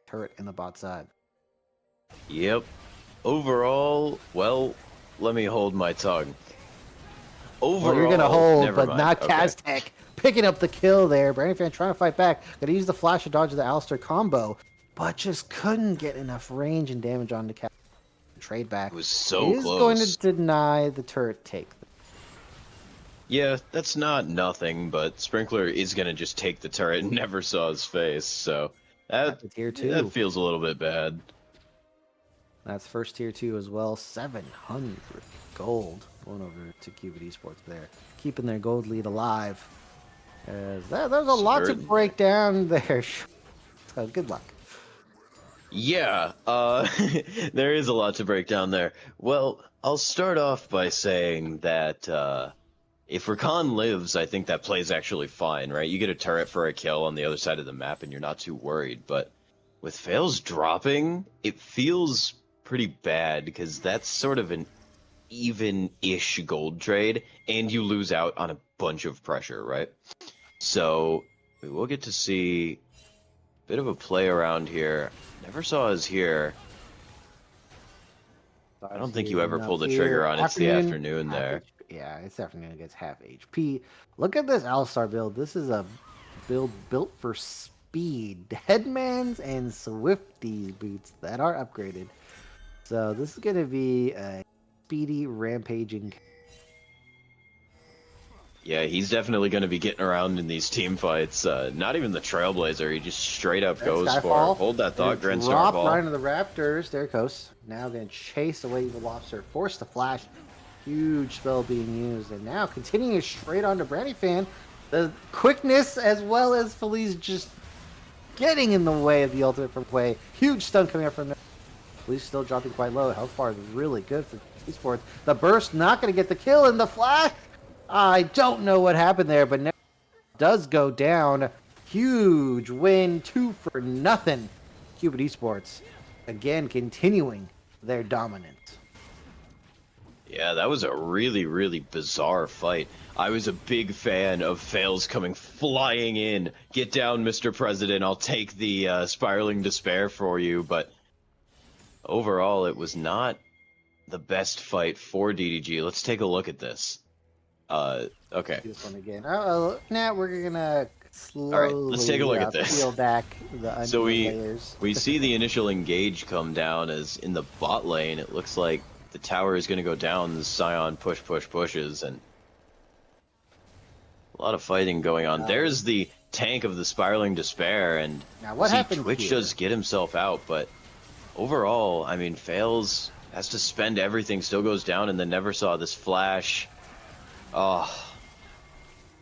Speaker 3: turret in the bot side.
Speaker 2: Yep. Overall, well, let me hold my tongue. Overall,
Speaker 3: Well, you're gonna hold,
Speaker 2: never
Speaker 3: but
Speaker 2: mind.
Speaker 3: not
Speaker 2: Okay.
Speaker 3: Kaztec picking up the kill there. Brandon Fan trying to fight back. Gonna use the flash to dodge the Alistair combo, but just couldn't get enough range and damage onto Kaztec. Trade back.
Speaker 2: It was so
Speaker 3: Is
Speaker 2: close.
Speaker 3: going to deny the turret take.
Speaker 2: Yeah, that's not nothing, but Sprinkler is gonna just take the turret and never saw his face, so that,
Speaker 3: Tier 2.
Speaker 2: that feels a little bit bad.
Speaker 3: That's first tier 2 as well. 700 gold going over to Cupid Esports there, keeping their gold lead alive. As there's a lot to
Speaker 2: Certainly.
Speaker 3: break down there. So good luck.
Speaker 2: Yeah, there is a lot to break down there. Well, I'll start off by saying that if Rakan lives, I think that play's actually fine, right? You get a turret for a kill on the other side of the map and you're not too worried, but with Fails dropping, it feels pretty bad because that's sort of an even-ish gold trade, and you lose out on a bunch of pressure, right? So we will get to see a bit of a play around here. Never saw us here. I don't think you ever pull the trigger on It's the Afternoon there.
Speaker 3: Yeah, it's afternoon gets half HP. Look at this Alistar build. This is a build built for speed. Headmans and Swifties boots that are upgraded. So this is going to be a speedy rampaging.
Speaker 2: Yeah, he's definitely going to be getting around in these team fights. Not even the Trailblazer, he just straight up goes for it. Hold that thought, Grand Star Ball.
Speaker 3: Right into the Raptors. There it goes. Now going to chase away the Lobster. Force the flash. Huge spell being used. And now continuing straight on to Brandy Fan. The quickness as well as Felice just getting in the way of the ultimate from Quay. Huge stun coming up from there. Felice still dropping quite low. Health bar is really good for Esports. The burst not going to get the kill in the flash. I don't know what happened there, but now does go down. Huge win, 2-0. Cupid Esports again continuing their dominance.
Speaker 2: Yeah, that was a really, really bizarre fight. I was a big fan of Fails coming flying in. Get down, Mr. President. I'll take the Spiraling Despair for you. But overall, it was not the best fight for DDG. Let's take a look at this. Okay.
Speaker 3: This one again. Now we're gonna slowly.
Speaker 2: All right, let's take a look at this.
Speaker 3: Peel back the
Speaker 2: So
Speaker 3: layers.
Speaker 2: we see the initial engage come down as in the bot lane. It looks like the tower is going to go down. The Scion pushes, and a lot of fighting going on. There's the tank of the Spiraling Despair, and
Speaker 3: Now what happened
Speaker 2: Twitch
Speaker 3: here?
Speaker 2: does get himself out, but overall, I mean, Fails has to spend everything, still goes down, and then never saw this flash. Oh,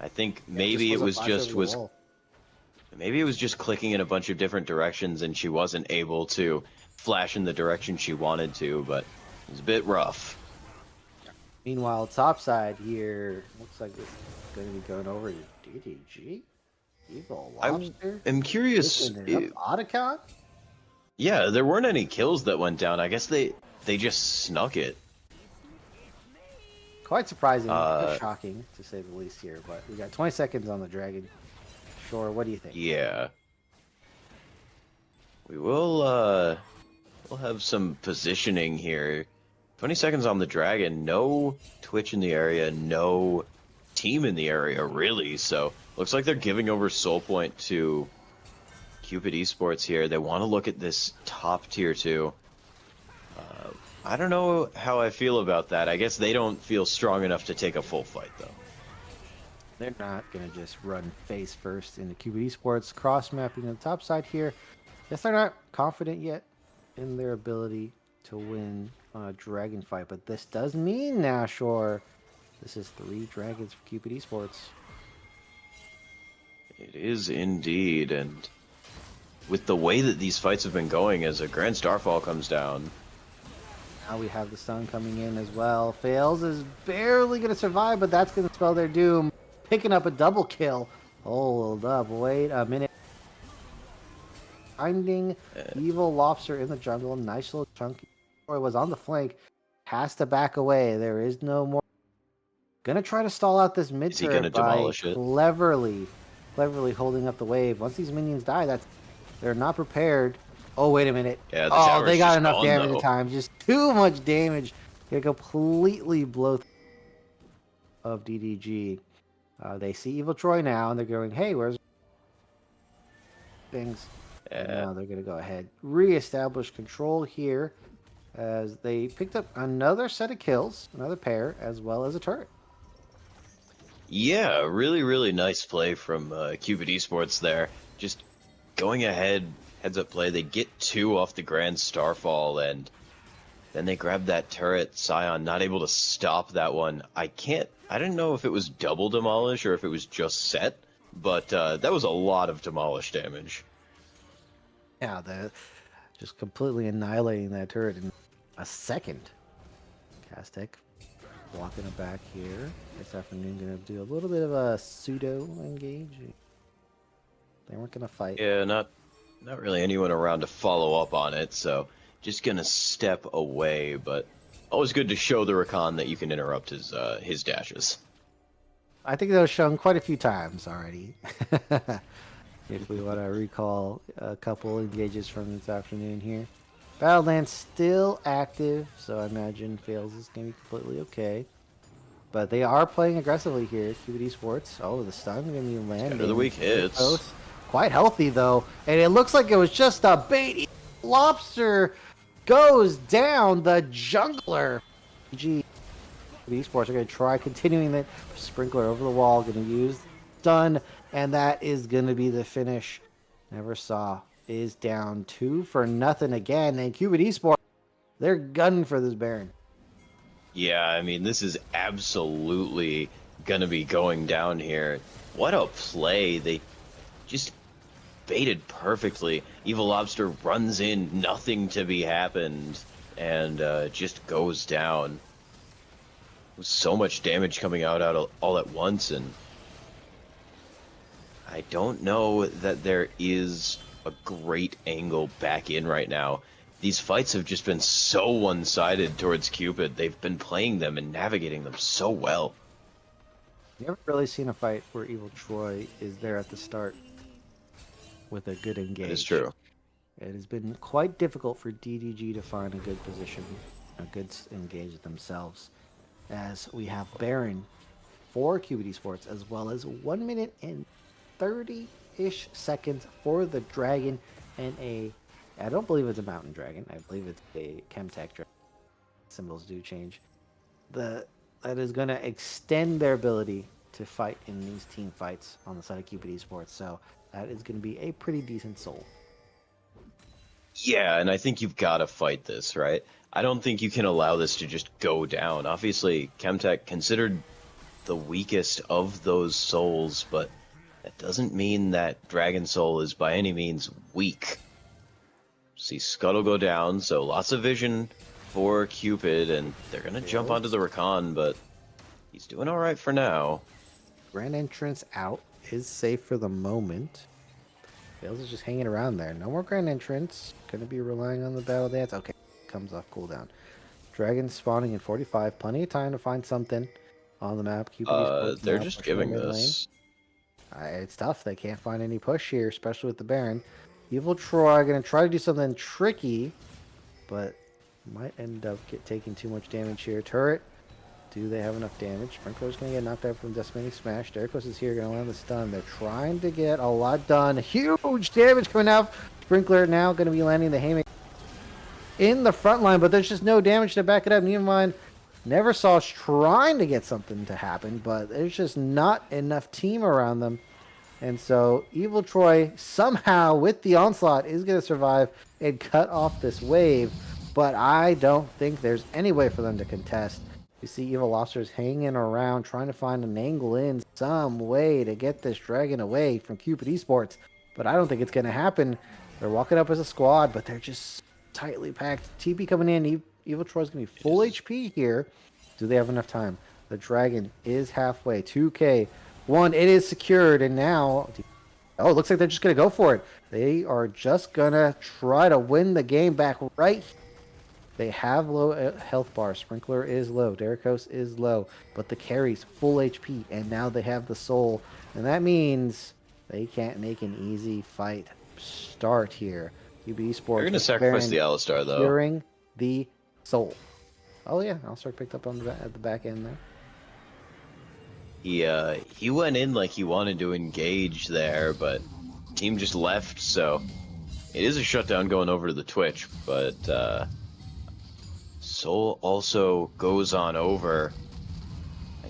Speaker 2: I think maybe it was maybe it was just clicking in a bunch of different directions, and she wasn't able to flash in the direction she wanted to, but it was a bit rough.
Speaker 3: Meanwhile, topside here looks like it's going to be going over to DDG. Evil Lobster.
Speaker 2: I'm curious.
Speaker 3: Otacon?
Speaker 2: Yeah, there weren't any kills that went down. I guess they just snuck it.
Speaker 3: Quite surprising, shocking to say the least here. But we got 20 seconds on the dragon. Sure, what do you think?
Speaker 2: Yeah. We will we'll have some positioning here. 20 seconds on the Dragon. No Twitch in the area. No team in the area, really. So looks like they're giving over Soul Point to Cupid Esports here. They want to look at this top tier 2. I don't know how I feel about that. I guess they don't feel strong enough to take a full fight, though.
Speaker 3: They're not going to just run face first into Cupid Esports. Cross mapping on the top side here. Guess they're not confident yet in their ability to win a dragon fight. But this does mean now, sure, this is 3 dragons for Cupid Esports.
Speaker 2: It is indeed, and with the way that these fights have been going as a Grand Starfall comes down.
Speaker 3: Now we have the sun coming in as well. Fails is barely going to survive, but that's going to spell their doom. Picking up a double kill. Hold up, wait a minute. Finding Evil Lobster in the jungle. Nice little chunky. Boy was on the flank. Has to back away. There is no more. Gonna try to stall out this mid turret by cleverly holding up the wave. Once these minions die, they're not prepared. Oh, wait a minute.
Speaker 2: Yeah,
Speaker 3: they got enough damage in time. Just too much damage. They completely blow of DDG. They see Evil Troy now, and they're going, hey, where's things? And now they're going to go ahead, reestablish control here, as they picked up another set of kills, another pair, as well as a turret.
Speaker 2: Yeah, really, really nice play from Cupid Esports there. Just going ahead, heads up play. They get 2 off the Grand Starfall, and then they grab that turret. Scion not able to stop that one. I didn't know if it was double demolish or if it was just set, but that was a lot of demolish damage.
Speaker 3: Yeah, they're just completely annihilating that turret in a second. Castek walking it back here. This afternoon going to do a little bit of a pseudo engage. They weren't going to fight.
Speaker 2: Yeah, not really anyone around to follow up on it, so just gonna step away, but always good to show the Rakan that you can interrupt his dashes.
Speaker 3: I think that was shown quite a few times already. If we want to recall a couple engages from this afternoon here. Battleland's still active, so I imagine Fails is going to be completely okay. But they are playing aggressively here, Cupid Esports. Oh, the stun going to be landing.
Speaker 2: End of the week hits.
Speaker 3: Quite healthy, though. And it looks like it was just a bait. Lobster goes down, the jungler. GG. Esports are going to try continuing that sprinkler over the wall. Going to use stun, and that is going to be the finish. Never saw is down 2-0 again. And Cupid Esports, they're gunning for this Baron.
Speaker 2: Yeah, I mean, this is absolutely going to be going down here. What a play. They just baited perfectly. Evil Lobster runs in, nothing to be happened, and just goes down. With so much damage coming out all at once, and I don't know that there is a great angle back in right now. These fights have just been so one-sided towards Cupid. They've been playing them and navigating them so well.
Speaker 3: You haven't really seen a fight where Evil Troy is there at the start with a good engage.
Speaker 2: That is true.
Speaker 3: It has been quite difficult for DDG to find a good position, a good engage themselves, as we have Baron for Cupid Esports, as well as 1 minute and 30-ish seconds for the Dragon, and I don't believe it's a Mountain Dragon. I believe it's a Chemtech Dragon. Symbols do change. That is going to extend their ability to fight in these team fights on the side of Cupid Esports. So that is going to be a pretty decent soul.
Speaker 2: Yeah, and I think you've got to fight this, right? I don't think you can allow this to just go down. Obviously, Chemtech considered the weakest of those souls, but that doesn't mean that Dragon Soul is by any means weak. See Scuttle go down, so lots of vision for Cupid, and they're going to jump onto the Rakan, but he's doing all right for now.
Speaker 3: Grand entrance out is safe for the moment. Fails is just hanging around there. No more grand entrance. Going to be relying on the battle dance. Okay, comes off cooldown. Dragon spawning in 45. Plenty of time to find something on the map.
Speaker 2: They're just giving this.
Speaker 3: It's tough. They can't find any push here, especially with the Baron. Evil Troy going to try to do something tricky, but Might end up taking too much damage here. Turret, do they have enough damage? Sprinkler's going to get knocked out from Decimating Smash. Derricos is here, going to land the stun. They're trying to get a lot done. Huge damage coming out. Sprinkler now going to be landing the Haymaker in the front line, but there's just no damage to back it up. Never mind. Never saw us trying to get something to happen, but there's just not enough team around them. And so Evil Troy somehow with the onslaught is going to survive and cut off this wave. But I don't think there's any way for them to contest. You see Evil Lobsters hanging around trying to find an angle in some way to get this dragon away from Cupid Esports. But I don't think it's going to happen. They're walking up as a squad, but they're just tightly packed. TP coming in. Evil Troy's going to be full HP here. Do they have enough time? The dragon is halfway. 2K. One, it is secured, and now... Oh, it looks like they're just going to go for it. They are just going to try to win the game back right. They have low health bar. Sprinkler is low. Derricos is low. But the carry's full HP, and now they have the soul. And that means they can't make an easy fight start here. UB Esports...
Speaker 2: They're going to sacrifice the Alistar, though.
Speaker 3: Securing the soul. Oh, yeah. Alistar picked up on at the back end there.
Speaker 2: He went in like he wanted to engage there, but team just left, so it is a shutdown going over to the Twitch, but Soul also goes on over.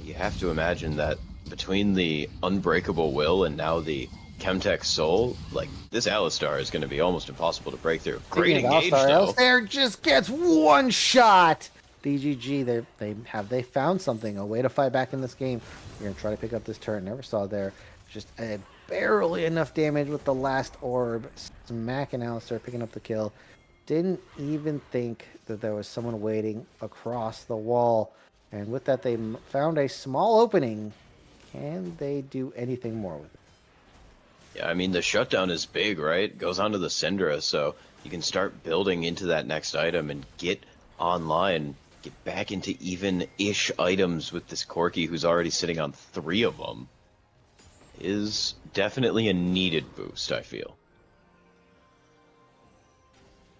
Speaker 2: You have to imagine that between the Unbreakable Will and now the Chemtech Soul, like, this Alistar is going to be almost impossible to break through. Great engage, though.
Speaker 3: Alistar just gets one shot! DGG, they found something, a way to fight back in this game. You're gonna try to pick up this turret. Never saw there. Just barely enough damage with the last orb. Smacking Alistar, picking up the kill. Didn't even think that there was someone waiting across the wall. And with that, they found a small opening. Can they do anything more with it?
Speaker 2: Yeah, I mean, the shutdown is big, right? Goes onto the Syndra, so you can start building into that next item and get online. Get back into even-ish items with this Corki who's already sitting on 3 of them is definitely a needed boost, I feel.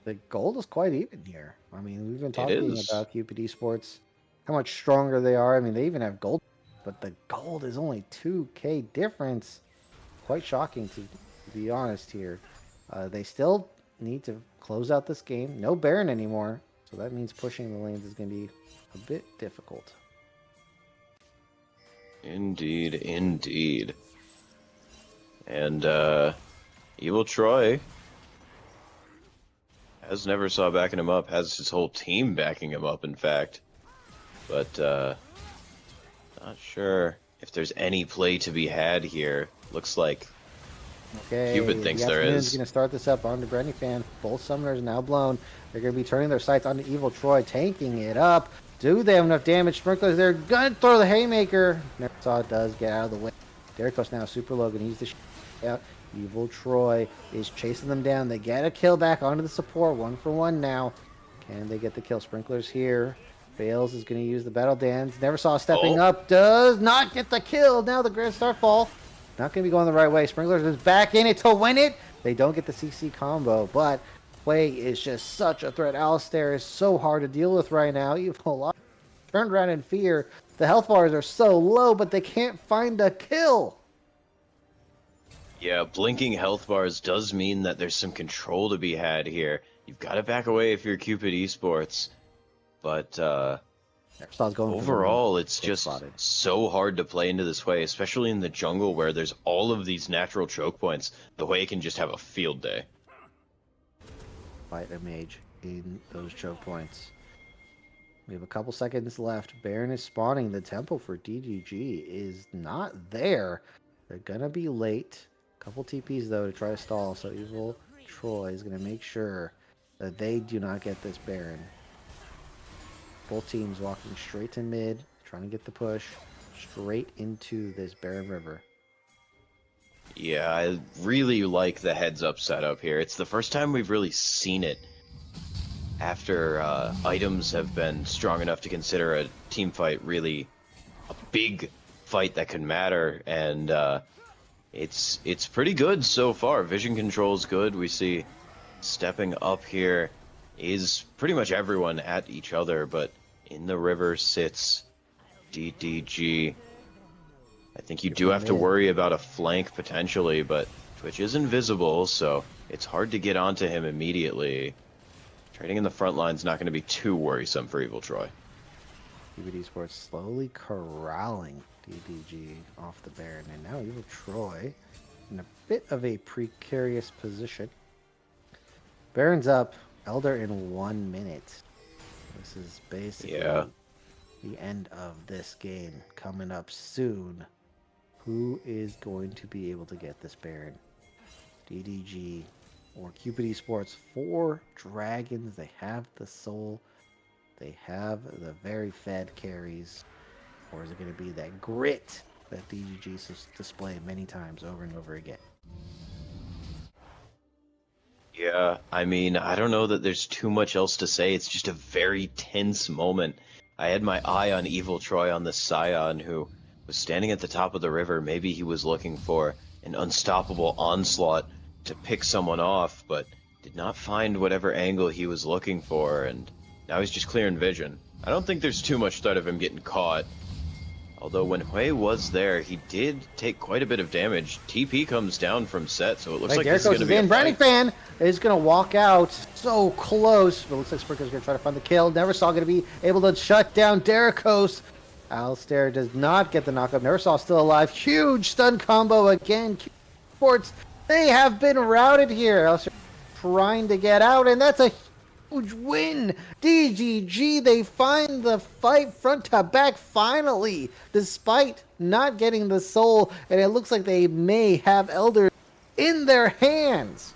Speaker 3: The gold is quite even here. I mean, we've been talking about Cupid Esports, how much stronger they are. I mean, they even have gold, but the gold is only 2K difference. Quite shocking, to be honest here. They still need to close out this game. No Baron anymore. So that means pushing the lanes is going to be a bit difficult.
Speaker 2: Indeed, indeed. And Evil Troy has never saw backing him up, has his whole team backing him up, in fact. But not sure if there's any play to be had here. Looks like Cupid thinks there is.
Speaker 3: Going to start this up onto Granny Fan. Both summoners now blown. They're going to be turning their sights onto Evil Troy, tanking it up. Do they have enough damage? Sprinklers, they're going to throw the Haymaker. Never saw it does get out of the way. Derricos now super low, going to use the out. Evil Troy is chasing them down. They get a kill back onto the support. 1 for 1 now. Can they get the kill? Sprinklers here. Fails is going to use the Battle Dance. Never saw stepping up. Does not get the kill. Now the Grand Starfall. Not going to be going the right way. Sprinklers is back in it to win it. They don't get the CC combo, but play is just such a threat. Alistar is so hard to deal with right now. Evil turned around in fear. The health bars are so low, but they can't find a kill.
Speaker 2: Yeah, blinking health bars does mean that there's some control to be had here. You've got to back away if you're Cupid Esports. But overall, it's just so hard to play into this way, especially in the jungle where there's all of these natural choke points. The way can just have a field day.
Speaker 3: Fight a mage in those choke points. We have a couple seconds left. Baron is spawning. The tempo for DGG is not there. They're going to be late. Couple TPs, though, to try to stall. So Evil Troy is going to make sure that they do not get this Baron. Both teams walking straight to mid, trying to get the push straight into this Baron River.
Speaker 2: Yeah, I really like the heads-up setup here. It's the first time we've really seen it after items have been strong enough to consider a team fight really a big fight that could matter, and it's pretty good so far. Vision control's good. We see stepping up here is pretty much everyone at each other, but in the river sits DDG. I think you do have to worry about a flank potentially, but Twitch is invisible, so it's hard to get onto him immediately. Trading in the front line's not going to be too worrisome for Evil Troy.
Speaker 3: Cupid Esports slowly corralling DDG off the Baron, and now Evil Troy in a bit of a precarious position. Baron's up, Elder in 1 minute. This is basically the end of this game coming up soon. Who is going to be able to get this Baron? DDG or Cupid Esports? 4 dragons. They have the soul. They have the very fed carries. Or is it going to be that grit that DDG displayed many times over and over again?
Speaker 2: Yeah, I mean, I don't know that there's too much else to say. It's just a very tense moment. I had my eye on Evil Troy on the Scion, who was standing at the top of the river. Maybe he was looking for an unstoppable onslaught to pick someone off, but did not find whatever angle he was looking for, and now he's just clearing vision. I don't think there's too much threat of him getting caught. Although when Hui was there, he did take quite a bit of damage. TP comes down from set, so it looks like this is going to be a fight.
Speaker 3: Brownie Fan is going to walk out so close, but looks like Sprinkler's going to try to find the kill. Neversaw going to be able to shut down Derricos. Alistair does not get the knockup. Neversaw still alive. Huge stun combo again. Sports, they have been routed here. Alistair trying to get out, and that's a huge win. DGG, they find the fight front to back finally, despite not getting the soul, and it looks like they may have Elder in their hands.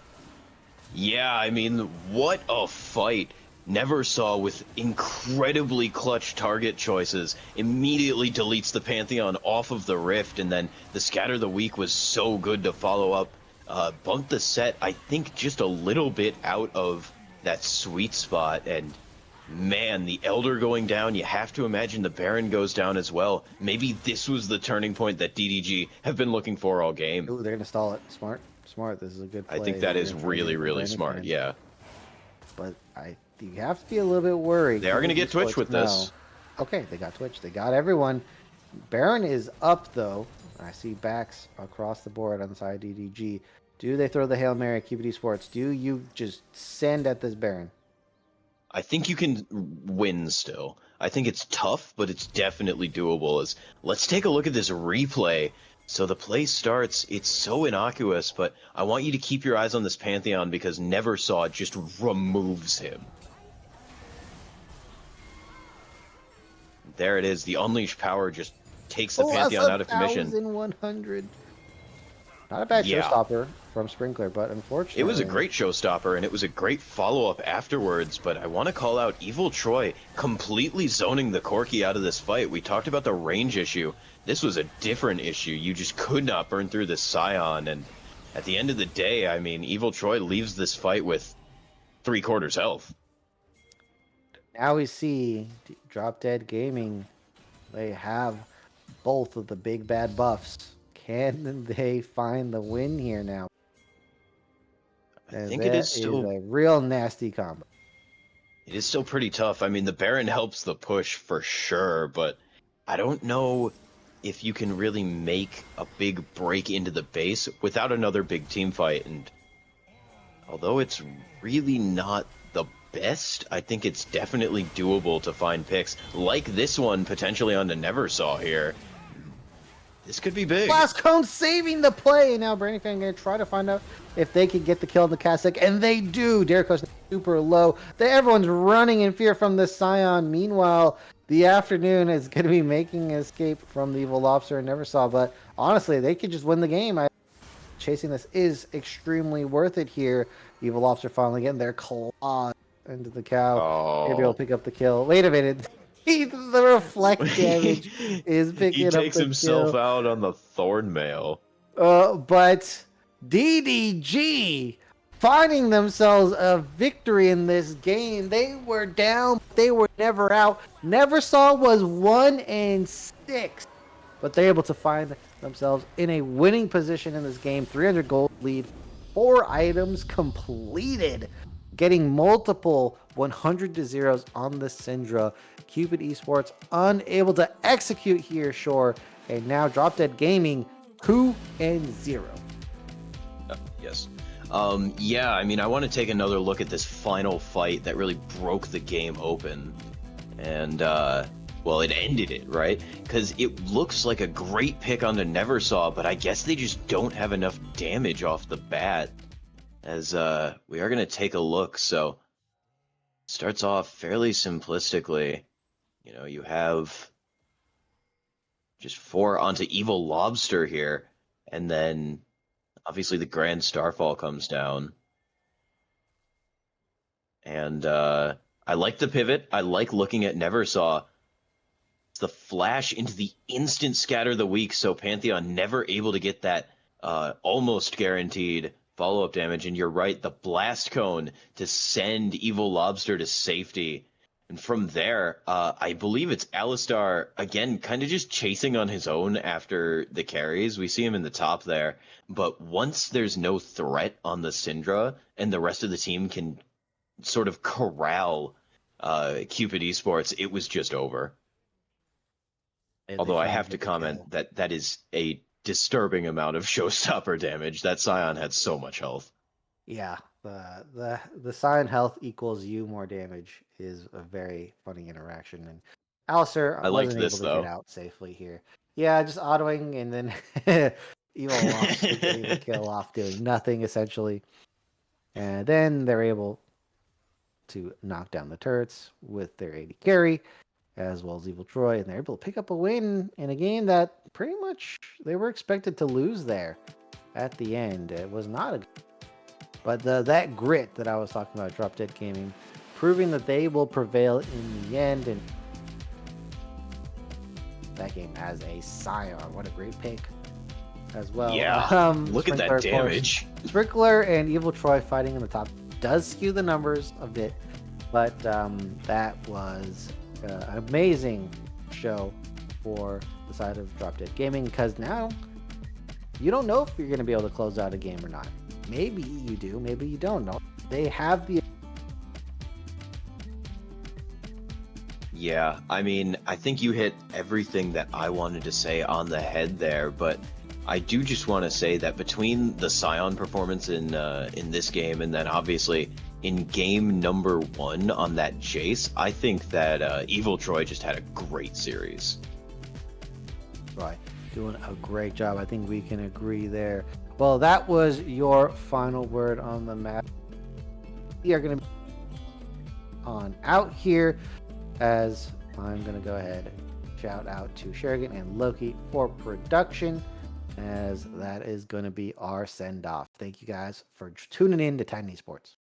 Speaker 2: Yeah, I mean, what a fight. Neversaw with incredibly clutch target choices immediately deletes the Pantheon off of the Rift, and then the Scatter the Weak was so good to follow up. Bumped the set, I think, just a little bit out of that sweet spot, and man, the Elder going down, you have to imagine the Baron goes down as well. Maybe this was the turning point that DDG have been looking for all game.
Speaker 3: Ooh, they're gonna stall it. Smart. This is a good play.
Speaker 2: I think that is really, really smart, yeah.
Speaker 3: But you have to be a little bit worried.
Speaker 2: They are gonna get Twitch with this.
Speaker 3: Okay, they got Twitch. They got everyone. Baron is up, though. I see backs across the board on the side of DDG. Do they throw the Hail Mary at Cupid Esports? Do you just send at this Baron?
Speaker 2: I think you can win still. I think it's tough, but it's definitely doable. Let's take a look at this replay. So the play starts, it's so innocuous, but I want you to keep your eyes on this Pantheon because Neversaw just removes him. There it is. The Unleashed Power just takes the Pantheon out of commission.
Speaker 3: 1,100. Not a bad showstopper from Sprinkler, but unfortunately...
Speaker 2: It was a great showstopper, and it was a great follow-up afterwards, but I want to call out Evil Troy completely zoning the Corki out of this fight. We talked about the range issue. This was a different issue. You just could not burn through this Scion, and at the end of the day, I mean, Evil Troy leaves this fight with 3/4 health.
Speaker 3: Now we see DropDeadGaming. They have both of the big bad buffs. Can they find the win here now?
Speaker 2: I think it is still
Speaker 3: a real nasty combo.
Speaker 2: It is still pretty tough. I mean, the Baron helps the push for sure, but I don't know if you can really make a big break into the base without another big team fight. And although it's really not the best, I think it's definitely doable to find picks like this one potentially on the Neversaw here. This could be big.
Speaker 3: Last Cone saving the play. Now Brandon Fan going to try to find out if they can get the kill on the Cassick, and they do. Derricos super low. Everyone's running in fear from the Scion. Meanwhile, the Afternoon is going to be making an escape from the Evil Lobster and Neversaw, but honestly, they could just win the game. Chasing this is extremely worth it here. Evil Lobster finally getting their claw into the cow. Maybe he'll pick up the kill. Wait a minute. The reflect damage is picking up the kill.
Speaker 2: He takes himself out on the Thornmail.
Speaker 3: But DDG finding themselves a victory in this game. They were down. They were never out. Neversaw was 1-6. But they're able to find themselves in a winning position in this game. 300 gold lead. 4 items completed. Getting multiple 100-0 on the Syndra. Cupid Esports unable to execute here, sure. And now DropDeadGaming 2-0.
Speaker 2: Yes. Yeah, I mean, I want to take another look at this final fight that really broke the game open. And, well, it ended it, right? Because it looks like a great pick onto Neversaw, but I guess they just don't have enough damage off the bat. As, we are going to take a look. So, starts off fairly simplistically. You know, you have just 4 onto Evil Lobster here, and then obviously the Grand Starfall comes down. And I like the pivot. I like looking at Neversaw. It's the flash into the instant scatter the weak, so Pantheon never able to get that almost guaranteed follow-up damage. And you're right, the blast cone to send Evil Lobster to safety. And from there, I believe it's Alistar, again, kind of just chasing on his own after the carries. We see him in the top there. But once there's no threat on the Syndra, and the rest of the team can sort of corral Cupid Esports, it was just over. Although I have to comment that that is a disturbing amount of showstopper damage. That Scion had so much health.
Speaker 3: Yeah, the Scion health equals you more damage is a very funny interaction. And Alistair
Speaker 2: I liked
Speaker 3: wasn't
Speaker 2: this,
Speaker 3: able to
Speaker 2: though.
Speaker 3: get out safely here. Yeah, just autoing and then Evil Lobster getting the kill off doing nothing essentially. And then they're able to knock down the turrets with their AD carry, as well as Evil Troy, and they're able to pick up a win in a game that pretty much they were expected to lose there at the end. It was not a, but that grit that I was talking about, DropDeadGaming, proving that they will prevail in the end, and that game as a Scion. What a great pick as well.
Speaker 2: Yeah, look at that
Speaker 3: Sprinkler,
Speaker 2: damage.
Speaker 3: Sprinkler and Evil Troy fighting in the top does skew the numbers a bit, but that was an amazing show for the side of DropDeadGaming, because now you don't know if you're going to be able to close out a game or not. Maybe you do, maybe you don't know. They have the...
Speaker 2: Yeah, I mean, I think you hit everything that I wanted to say on the head there, but I do just want to say that between the Scion performance in this game, and then obviously in game number 1 on that Jace, I think that Evil Troy just had a great series.
Speaker 3: Right, doing a great job. I think we can agree there. Well, that was your final word on the map. We are going to be on out here, as I'm going to go ahead and shout out to Sherrigan and Loki for production, as that is going to be our send-off. Thank you guys for tuning in to Titan Esports.